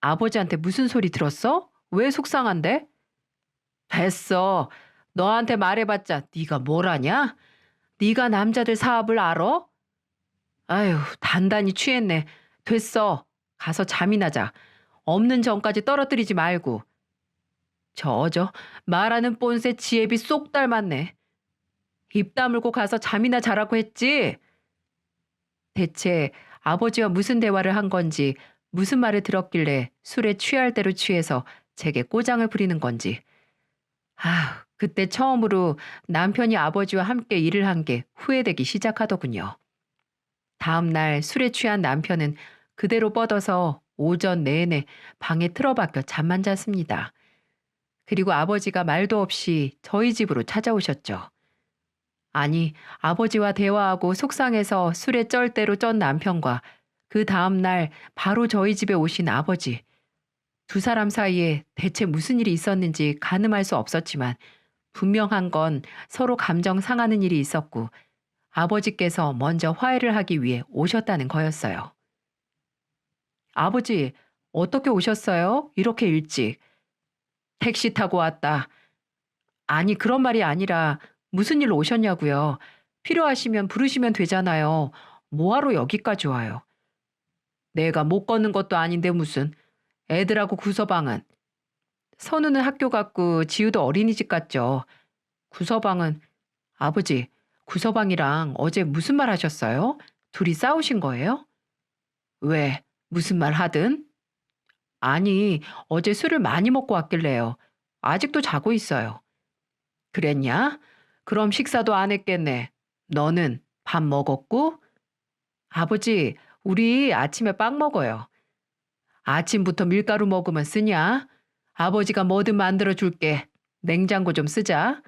아버지한테 무슨 소리 들었어? 왜 속상한데? 됐어. 너한테 말해봤자 네가 뭘 아냐? 네가 남자들 사업을 알아? 아휴, 단단히 취했네. 됐어. 가서 잠이나 자. 없는 정까지 떨어뜨리지 말고. 말하는 뽐새 지혜비 쏙 닮았네. 입 다물고 가서 잠이나 자라고 했지? 대체 아버지와 무슨 대화를 한 건지, 무슨 말을 들었길래 술에 취할 대로 취해서 제게 꼬장을 부리는 건지. 그때 처음으로 남편이 아버지와 함께 일을 한 게 후회되기 시작하더군요. 다음 날 술에 취한 남편은 그대로 뻗어서 오전 내내 방에 틀어박혀 잠만 잤습니다. 그리고 아버지가 말도 없이 저희 집으로 찾아오셨죠. 아니, 아버지와 대화하고 속상해서 술에 쩔대로 쩐 남편과 그 다음 날 바로 저희 집에 오신 아버지. 두 사람 사이에 대체 무슨 일이 있었는지 가늠할 수 없었지만 분명한 건 서로 감정 상하는 일이 있었고 아버지께서 먼저 화해를 하기 위해 오셨다는 거였어요. 아버지, 어떻게 오셨어요? 이렇게 일찍. 택시 타고 왔다. 아니, 그런 말이 아니라 무슨 일로 오셨냐고요. 필요하시면 부르시면 되잖아요. 뭐하러 여기까지 와요? 내가 못 걷는 것도 아닌데 무슨. 애들하고 구서방은. 선우는 학교 갔고 지우도 어린이집 갔죠. 구서방은 아버지, 구서방이랑 어제 무슨 말 하셨어요? 둘이 싸우신 거예요? 왜? 무슨 말 하든? 아니, 어제 술을 많이 먹고 왔길래요. 아직도 자고 있어요. 그랬냐? 그럼 식사도 안 했겠네. 너는 밥 먹었고? 아버지, 우리 아침에 빵 먹어요. 아침부터 밀가루 먹으면 쓰냐? 아버지가 뭐든 만들어 줄게. 냉장고 좀 쓰자.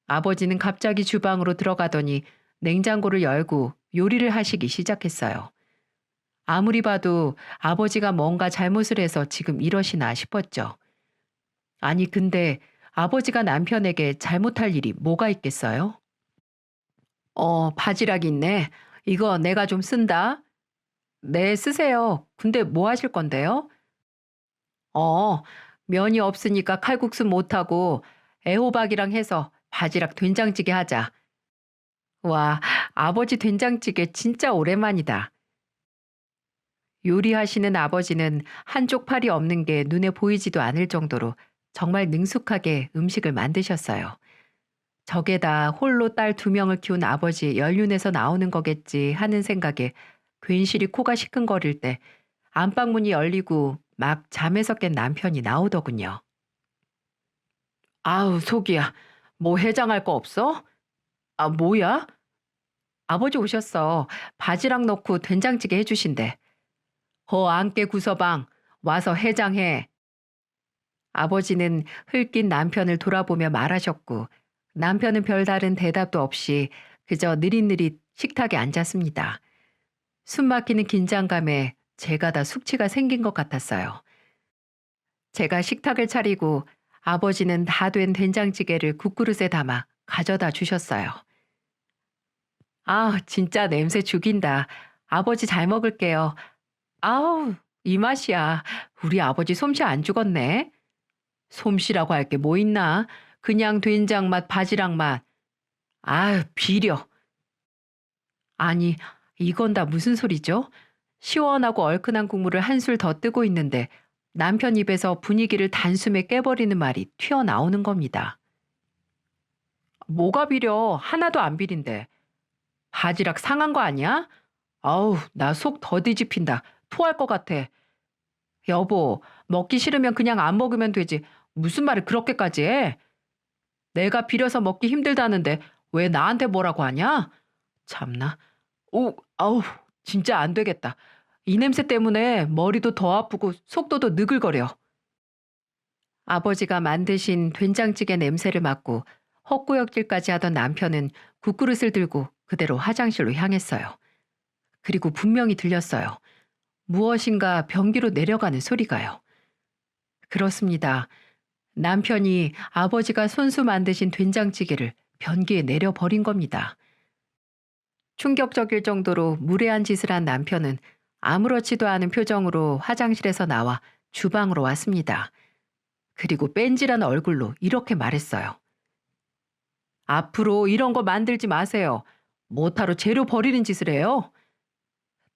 아버지는 갑자기 주방으로 들어가더니 냉장고를 열고 요리를 하시기 시작했어요. 아무리 봐도 아버지가 뭔가 잘못을 해서 지금 이러시나 싶었죠. 아니, 근데 아버지가 남편에게 잘못할 일이 뭐가 있겠어요? 바지락 있네. 이거 내가 좀 쓴다. 네, 쓰세요. 근데 뭐 하실 건데요? 어, 면이 없으니까 칼국수 못하고 애호박이랑 해서 바지락 된장찌개 하자. 와, 아버지 된장찌개 진짜 오랜만이다. 요리하시는 아버지는 한쪽 팔이 없는 게 눈에 보이지도 않을 정도로 정말 능숙하게 음식을 만드셨어요. 저게다 홀로 딸 두 명을 키운 아버지의 연륜에서 나오는 거겠지 하는 생각에 괜시리 코가 시큰거릴 때 안방문이 열리고 막 잠에서 깬 남편이 나오더군요. 아우, 속이야. 뭐 해장할 거 없어? 아, 뭐야? 아버지 오셨어. 바지락 넣고 된장찌개 해주신대. 안깨 구서방, 와서 해장해. 아버지는 흘낀 남편을 돌아보며 말하셨고 남편은 별다른 대답도 없이 그저 느릿느릿 식탁에 앉았습니다. 숨막히는 긴장감에 제가 다 숙취가 생긴 것 같았어요. 제가 식탁을 차리고 아버지는 다 된 된장찌개를 국그릇에 담아 가져다 주셨어요. 아, 진짜 냄새 죽인다. 아버지 잘 먹을게요. 아우, 이 맛이야. 우리 아버지 솜씨 안 죽었네. 솜씨라고 할 게 뭐 있나? 그냥 된장 맛, 바지락 맛. 아유, 비려. 아니, 이건 다 무슨 소리죠? 시원하고 얼큰한 국물을 한술 더 뜨고 있는데 남편 입에서 분위기를 단숨에 깨버리는 말이 튀어나오는 겁니다. 뭐가 비려? 하나도 안 비린데. 바지락 상한 거 아니야? 아우, 나 속 더 뒤집힌다. 토할 것 같아. 여보, 먹기 싫으면 그냥 안 먹으면 되지. 무슨 말을 그렇게까지 해? 내가 비려서 먹기 힘들다는데 왜 나한테 뭐라고 하냐? 참나. 오, 아우, 진짜 안 되겠다. 이 냄새 때문에 머리도 더 아프고 속도도 느글거려. 아버지가 만드신 된장찌개 냄새를 맡고 헛구역질까지 하던 남편은 국그릇을 들고 그대로 화장실로 향했어요. 그리고 분명히 들렸어요. 무엇인가 변기로 내려가는 소리가요. 그렇습니다. 남편이 아버지가 손수 만드신 된장찌개를 변기에 내려버린 겁니다. 충격적일 정도로 무례한 짓을 한 남편은 아무렇지도 않은 표정으로 화장실에서 나와 주방으로 왔습니다. 그리고 뺀질한 얼굴로 이렇게 말했어요. 앞으로 이런 거 만들지 마세요. 뭐하러 재료 버리는 짓을 해요?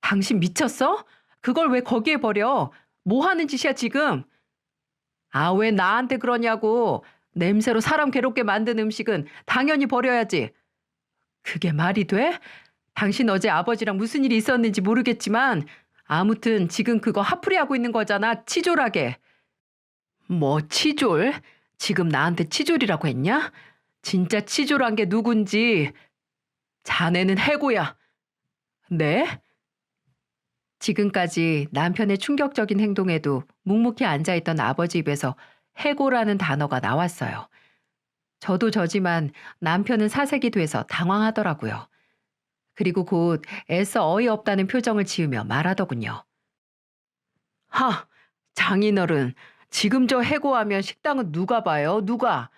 당신 미쳤어? 그걸 왜 거기에 버려? 뭐 하는 짓이야 지금? 아, 왜 나한테 그러냐고. 냄새로 사람 괴롭게 만든 음식은 당연히 버려야지. 그게 말이 돼? 당신 어제 아버지랑 무슨 일이 있었는지 모르겠지만 아무튼 지금 그거 화풀이하고 있는 거잖아. 치졸하게. 뭐 치졸? 지금 나한테 치졸이라고 했냐? 진짜 치졸한 게 누군지. 자네는 해고야. 네? 지금까지 남편의 충격적인 행동에도 묵묵히 앉아있던 아버지 입에서 해고라는 단어가 나왔어요. 저도 저지만 남편은 사색이 돼서 당황하더라고요. 그리고 곧 애써 어이없다는 표정을 지으며 말하더군요. 하, 장인어른, 지금 저 해고하면 식당은 누가 봐요? 누가?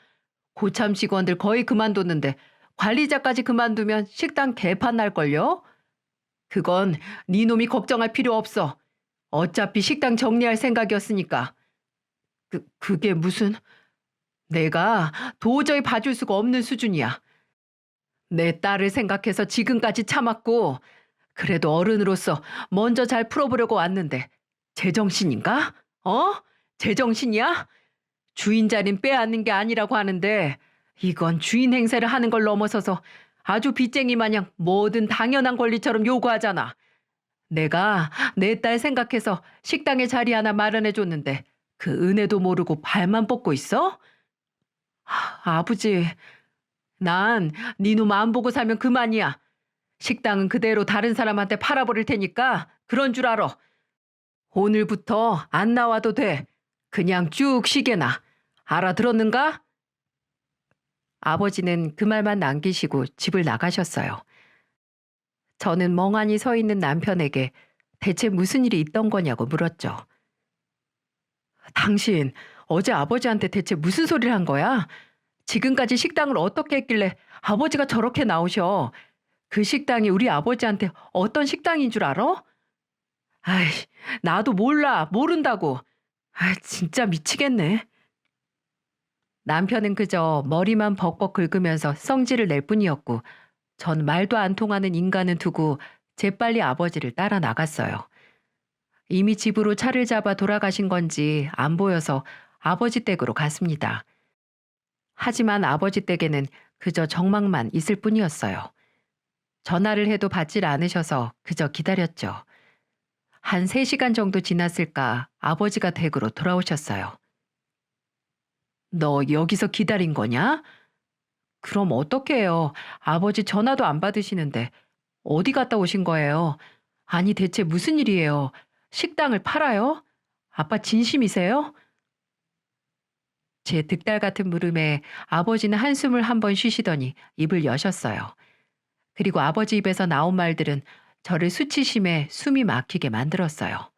고참 직원들 거의 그만뒀는데 관리자까지 그만두면 식당 개판 날걸요? 그건 네 놈이 걱정할 필요 없어. 어차피 식당 정리할 생각이었으니까. 그게 무슨... 내가 도저히 봐줄 수가 없는 수준이야. 내 딸을 생각해서 지금까지 참았고 그래도 어른으로서 먼저 잘 풀어보려고 왔는데 제정신인가? 어? 제정신이야? 주인 자리는 빼앗는 게 아니라고 하는데 이건 주인 행세를 하는 걸 넘어서서 아주 빚쟁이 마냥 뭐든 당연한 권리처럼 요구하잖아. 내가 내 딸 생각해서 식당에 자리 하나 마련해줬는데 그 은혜도 모르고 발만 뻗고 있어? 아버지, 난 네 놈 안 보고 살면 그만이야. 식당은 그대로 다른 사람한테 팔아버릴 테니까 그런 줄 알아. 오늘부터 안 나와도 돼. 그냥 쭉 쉬게나. 알아들었는가? 아버지는 그 말만 남기시고 집을 나가셨어요. 저는 멍하니 서 있는 남편에게 대체 무슨 일이 있던 거냐고 물었죠. 당신 어제 아버지한테 대체 무슨 소리를 한 거야? 지금까지 식당을 어떻게 했길래 아버지가 저렇게 나오셔? 그 식당이 우리 아버지한테 어떤 식당인 줄 알아? 아이, 나도 몰라, 모른다고. 아, 진짜 미치겠네. 남편은 그저 머리만 벅벅 긁으면서 성질을 낼 뿐이었고 전 말도 안 통하는 인간은 두고 재빨리 아버지를 따라 나갔어요. 이미 집으로 차를 잡아 돌아가신 건지 안 보여서 아버지 댁으로 갔습니다. 하지만 아버지 댁에는 그저 정막만 있을 뿐이었어요. 전화를 해도 받질 않으셔서 그저 기다렸죠. 한 3시간 정도 지났을까 아버지가 댁으로 돌아오셨어요. 너 여기서 기다린 거냐? 그럼 어떻게 해요? 아버지 전화도 안 받으시는데 어디 갔다 오신 거예요? 아니 대체 무슨 일이에요? 식당을 팔아요? 아빠 진심이세요? 제 득달 같은 물음에 아버지는 한숨을 한번 쉬시더니 입을 여셨어요. 그리고 아버지 입에서 나온 말들은 저를 수치심에 숨이 막히게 만들었어요.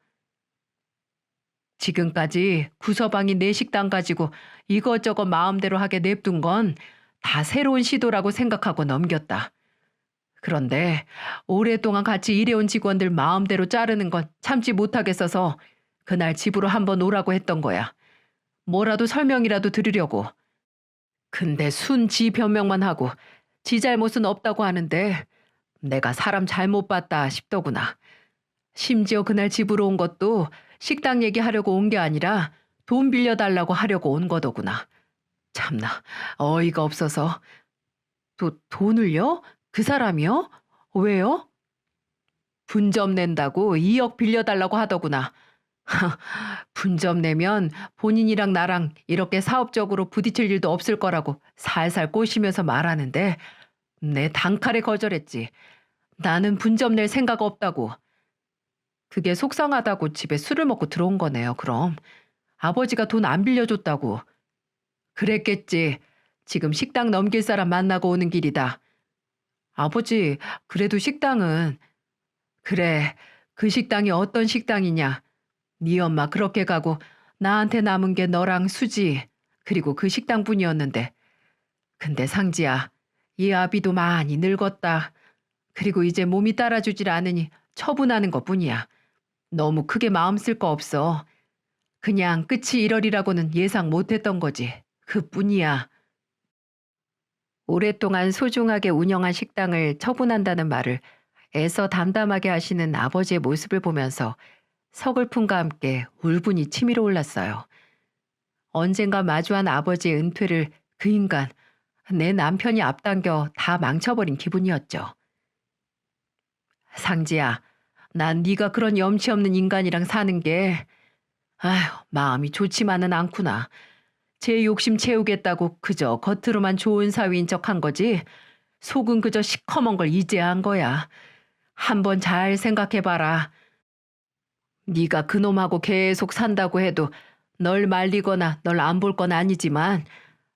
지금까지 구서방이 내 식당 가지고 이것저것 마음대로 하게 냅둔 건 다 새로운 시도라고 생각하고 넘겼다. 그런데 오랫동안 같이 일해온 직원들 마음대로 자르는 건 참지 못하겠어서 그날 집으로 한번 오라고 했던 거야. 뭐라도 설명이라도 들으려고. 근데 순지 변명만 하고 지 잘못은 없다고 하는데 내가 사람 잘못 봤다 싶더구나. 심지어 그날 집으로 온 것도 식당 얘기하려고 온 게 아니라 돈 빌려달라고 하려고 온 거더구나. 참나, 어이가 없어서. 돈을요? 그 사람이요? 왜요? 분점 낸다고 2억 빌려달라고 하더구나. 분점 내면 본인이랑 나랑 이렇게 사업적으로 부딪힐 일도 없을 거라고 살살 꼬시면서 말하는데 내 단칼에 거절했지. 나는 분점 낼 생각 없다고. 그게 속상하다고 집에 술을 먹고 들어온 거네요, 그럼. 아버지가 돈 안 빌려줬다고. 그랬겠지. 지금 식당 넘길 사람 만나고 오는 길이다. 아버지, 그래도 식당은. 그래, 그 식당이 어떤 식당이냐. 네 엄마 그렇게 가고 나한테 남은 게 너랑 수지, 그리고 그 식당뿐이었는데. 근데 상지야, 이 아비도 많이 늙었다. 그리고 이제 몸이 따라주질 않으니 처분하는 것뿐이야. 너무 크게 마음 쓸 거 없어. 그냥 끝이 이러리라고는 예상 못했던 거지. 그뿐이야. 오랫동안 소중하게 운영한 식당을 처분한다는 말을 애써 담담하게 하시는 아버지의 모습을 보면서 서글픔과 함께 울분이 치밀어 올랐어요. 언젠가 마주한 아버지의 은퇴를 그 인간, 내 남편이 앞당겨 다 망쳐버린 기분이었죠. 상지야, 난 네가 그런 염치 없는 인간이랑 사는 게 아휴, 마음이 좋지만은 않구나. 제 욕심 채우겠다고 그저 겉으로만 좋은 사위인 척한 거지. 속은 그저 시커먼 걸 이제야 한 거야. 한번 잘 생각해봐라. 네가 그놈하고 계속 산다고 해도 널 말리거나 널 안 볼 건 아니지만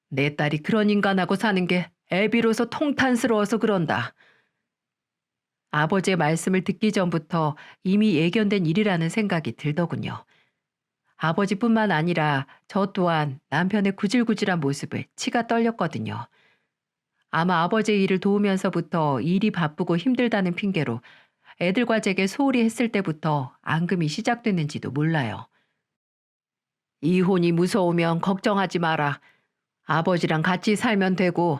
내 딸이 그런 인간하고 사는 게 애비로서 통탄스러워서 그런다. 아버지의 말씀을 듣기 전부터 이미 예견된 일이라는 생각이 들더군요. 아버지뿐만 아니라 저 또한 남편의 구질구질한 모습에 치가 떨렸거든요. 아마 아버지의 일을 도우면서부터 일이 바쁘고 힘들다는 핑계로 애들과 제게 소홀히 했을 때부터 앙금이 시작됐는지도 몰라요. 이혼이 무서우면 걱정하지 마라. 아버지랑 같이 살면 되고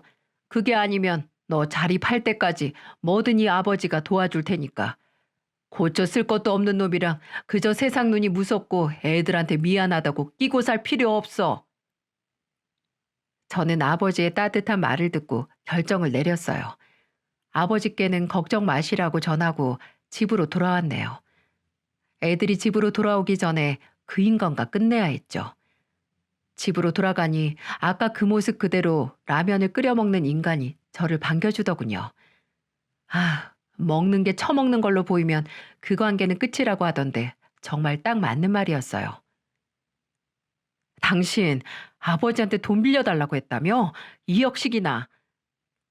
그게 아니면 너 자리 팔 때까지 뭐든 이 아버지가 도와줄 테니까. 고쳐 쓸 것도 없는 놈이랑 그저 세상 눈이 무섭고 애들한테 미안하다고 끼고 살 필요 없어. 저는 아버지의 따뜻한 말을 듣고 결정을 내렸어요. 아버지께는 걱정 마시라고 전하고 집으로 돌아왔네요. 애들이 집으로 돌아오기 전에 그 인간과 끝내야 했죠. 집으로 돌아가니 아까 그 모습 그대로 라면을 끓여 먹는 인간이 저를 반겨주더군요. 아, 먹는 게 처먹는 걸로 보이면 그 관계는 끝이라고 하던데 정말 딱 맞는 말이었어요. 당신 아버지한테 돈 빌려달라고 했다며? 2억씩이나.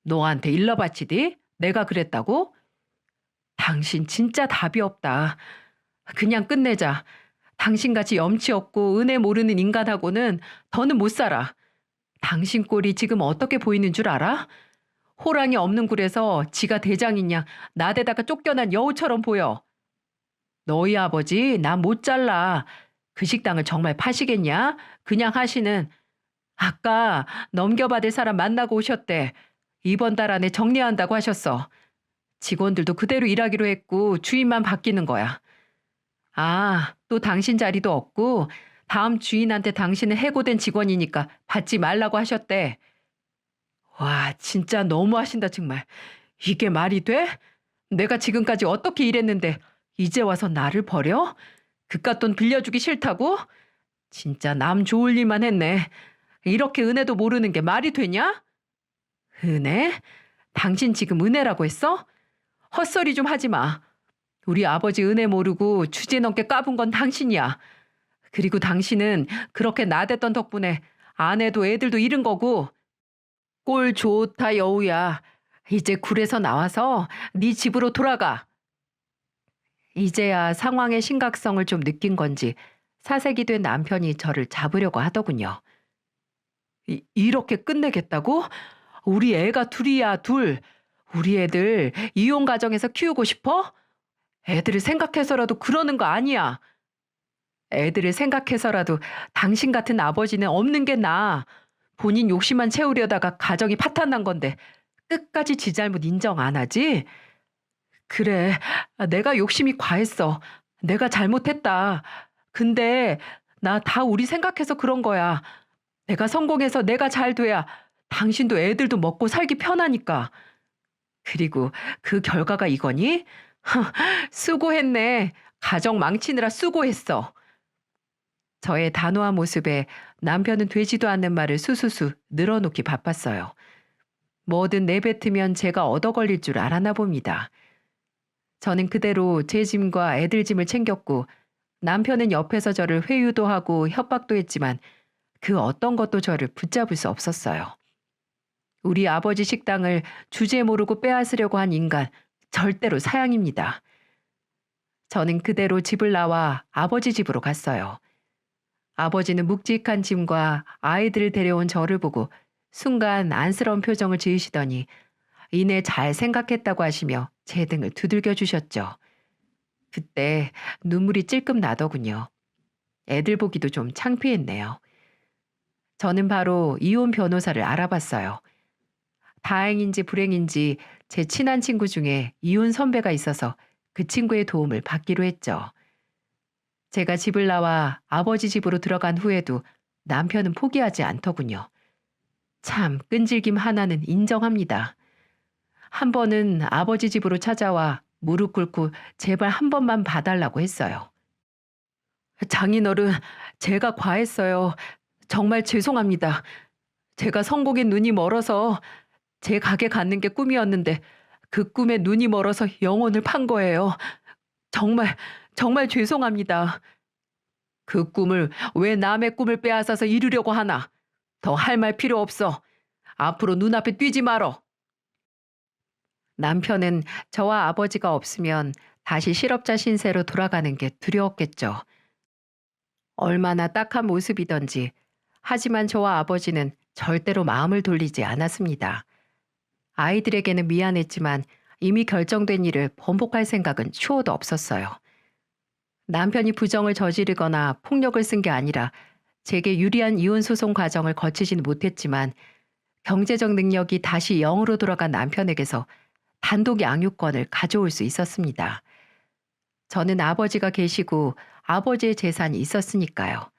너한테 일러 바치디? 내가 그랬다고? 당신 진짜 답이 없다. 그냥 끝내자. 당신같이 염치 없고 은혜 모르는 인간하고는 더는 못 살아. 당신 꼴이 지금 어떻게 보이는 줄 알아? 호랑이 없는 굴에서 지가 대장인 양 나대다가 쫓겨난 여우처럼 보여. 너희 아버지 나 못 잘라. 그 식당을 정말 파시겠냐? 그냥 하시는. 아까 넘겨받을 사람 만나고 오셨대. 이번 달 안에 정리한다고 하셨어. 직원들도 그대로 일하기로 했고 주인만 바뀌는 거야. 아, 또 당신 자리도 없고 다음 주인한테 당신은 해고된 직원이니까 받지 말라고 하셨대. 와, 진짜 너무하신다 정말. 이게 말이 돼? 내가 지금까지 어떻게 일했는데 이제 와서 나를 버려? 그깟 돈 빌려주기 싫다고? 진짜 남 좋을 일만 했네. 이렇게 은혜도 모르는 게 말이 되냐? 은혜? 당신 지금 은혜라고 했어? 헛소리 좀 하지 마. 우리 아버지 은혜 모르고 주제 넘게 까분 건 당신이야. 그리고 당신은 그렇게 나댔던 덕분에 아내도 애들도 잃은 거고. 꼴 좋다 여우야. 이제 굴에서 나와서 네 집으로 돌아가. 이제야 상황의 심각성을 좀 느낀 건지 사색이 된 남편이 저를 잡으려고 하더군요. 이렇게 끝내겠다고? 우리 애가 둘이야, 둘. 우리 애들 이혼 가정에서 키우고 싶어? 애들을 생각해서라도 그러는 거 아니야. 애들을 생각해서라도 당신 같은 아버지는 없는 게 나아. 본인 욕심만 채우려다가 가정이 파탄난 건데 끝까지 지 잘못 인정 안 하지? 그래, 내가 욕심이 과했어. 내가 잘못했다. 근데 나 다 우리 생각해서 그런 거야. 내가 성공해서 내가 잘 돼야 당신도 애들도 먹고 살기 편하니까. 그리고 그 결과가 이거니? 수고했네. 가정 망치느라 수고했어. 저의 단호한 모습에 남편은 되지도 않는 말을 수수수 늘어놓기 바빴어요. 뭐든 내뱉으면 제가 얻어 걸릴 줄 알았나 봅니다. 저는 그대로 제 짐과 애들 짐을 챙겼고 남편은 옆에서 저를 회유도 하고 협박도 했지만 그 어떤 것도 저를 붙잡을 수 없었어요. 우리 아버지 식당을 주제 모르고 빼앗으려고 한 인간 절대로 사양입니다. 저는 그대로 집을 나와 아버지 집으로 갔어요. 아버지는 묵직한 짐과 아이들을 데려온 저를 보고 순간 안쓰러운 표정을 지으시더니 이내 잘 생각했다고 하시며 제 등을 두들겨 주셨죠. 그때 눈물이 찔끔 나더군요. 애들 보기도 좀 창피했네요. 저는 바로 이혼 변호사를 알아봤어요. 다행인지 불행인지 제 친한 친구 중에 이혼 선배가 있어서 그 친구의 도움을 받기로 했죠. 제가 집을 나와 아버지 집으로 들어간 후에도 남편은 포기하지 않더군요. 참 끈질김 하나는 인정합니다. 한 번은 아버지 집으로 찾아와 무릎 꿇고 제발 한 번만 봐달라고 했어요. 장인어른, 제가 과했어요. 정말 죄송합니다. 제가 성공에 눈이 멀어서 제 가게 갖는 게 꿈이었는데 그 꿈에 눈이 멀어서 영혼을 판 거예요. 정말, 정말 죄송합니다. 그 꿈을 왜 남의 꿈을 빼앗아서 이루려고 하나? 더 할 말 필요 없어. 앞으로 눈앞에 뛰지 말어. 남편은 저와 아버지가 없으면 다시 실업자 신세로 돌아가는 게 두려웠겠죠. 얼마나 딱한 모습이던지. 하지만 저와 아버지는 절대로 마음을 돌리지 않았습니다. 아이들에게는 미안했지만 이미 결정된 일을 번복할 생각은 추호도 없었어요. 남편이 부정을 저지르거나 폭력을 쓴 게 아니라 제게 유리한 이혼 소송 과정을 거치지는 못했지만 경제적 능력이 다시 0으로 돌아간 남편에게서 단독 양육권을 가져올 수 있었습니다. 저는 아버지가 계시고 아버지의 재산이 있었으니까요.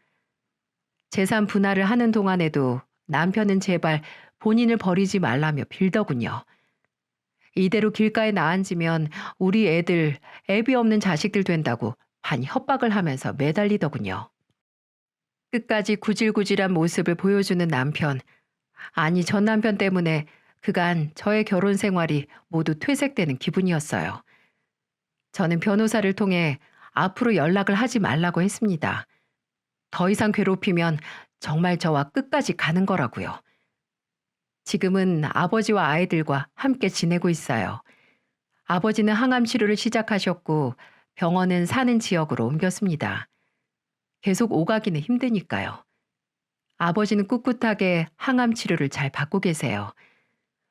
재산 분할을 하는 동안에도 남편은 제발 본인을 버리지 말라며 빌더군요. 이대로 길가에 나앉으면 우리 애들, 애비 없는 자식들 된다고 반 협박을 하면서 매달리더군요. 끝까지 구질구질한 모습을 보여주는 남편. 아니, 전 남편 때문에 그간 저의 결혼 생활이 모두 퇴색되는 기분이었어요. 저는 변호사를 통해 앞으로 연락을 하지 말라고 했습니다. 더 이상 괴롭히면 정말 저와 끝까지 가는 거라고요. 지금은 아버지와 아이들과 함께 지내고 있어요. 아버지는 항암 치료를 시작하셨고 병원은 사는 지역으로 옮겼습니다. 계속 오가기는 힘드니까요. 아버지는 꿋꿋하게 항암 치료를 잘 받고 계세요.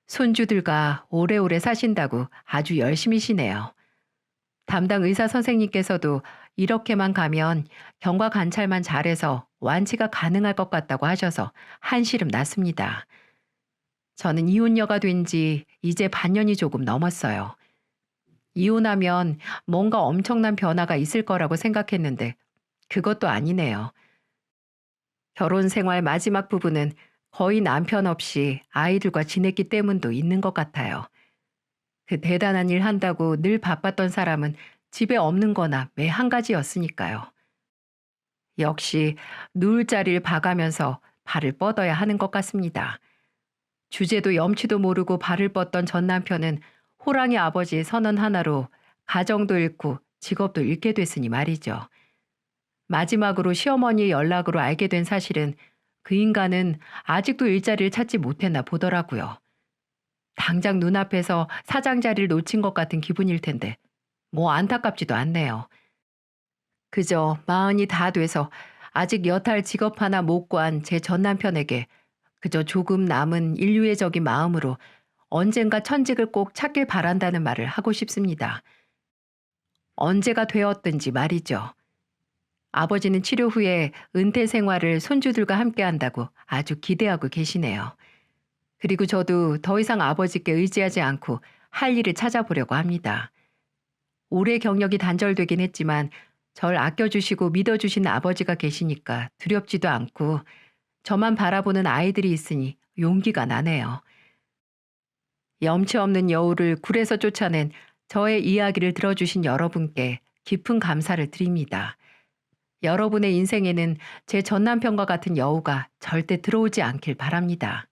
손주들과 오래오래 사신다고 아주 열심히시네요. 담당 의사 선생님께서도 이렇게만 가면 경과 관찰만 잘해서 완치가 가능할 것 같다고 하셔서 한시름 났습니다. 저는 이혼녀가 된 지 이제 반년이 조금 넘었어요. 이혼하면 뭔가 엄청난 변화가 있을 거라고 생각했는데 그것도 아니네요. 결혼 생활 마지막 부분은 거의 남편 없이 아이들과 지냈기 때문도 있는 것 같아요. 그 대단한 일 한다고 늘 바빴던 사람은 집에 없는 거나 매 한 가지였으니까요. 역시 누울 자리를 봐가면서 발을 뻗어야 하는 것 같습니다. 주제도 염치도 모르고 발을 뻗던 전 남편은 호랑이 아버지의 선언 하나로 가정도 잃고 직업도 잃게 됐으니 말이죠. 마지막으로 시어머니의 연락으로 알게 된 사실은 그 인간은 아직도 일자리를 찾지 못했나 보더라고요. 당장 눈앞에서 사장 자리를 놓친 것 같은 기분일 텐데 뭐 안타깝지도 않네요. 그저 마흔이 다 돼서 아직 여탈 직업 하나 못 구한 제 전 남편에게 그저 조금 남은 인류애적인 마음으로 언젠가 천직을 꼭 찾길 바란다는 말을 하고 싶습니다. 언제가 되었든지 말이죠. 아버지는 치료 후에 은퇴 생활을 손주들과 함께 한다고 아주 기대하고 계시네요. 그리고 저도 더 이상 아버지께 의지하지 않고 할 일을 찾아보려고 합니다. 오래 경력이 단절되긴 했지만 절 아껴주시고 믿어주신 아버지가 계시니까 두렵지도 않고 저만 바라보는 아이들이 있으니 용기가 나네요. 염치 없는 여우를 굴에서 쫓아낸 저의 이야기를 들어주신 여러분께 깊은 감사를 드립니다. 여러분의 인생에는 제 전남편과 같은 여우가 절대 들어오지 않길 바랍니다.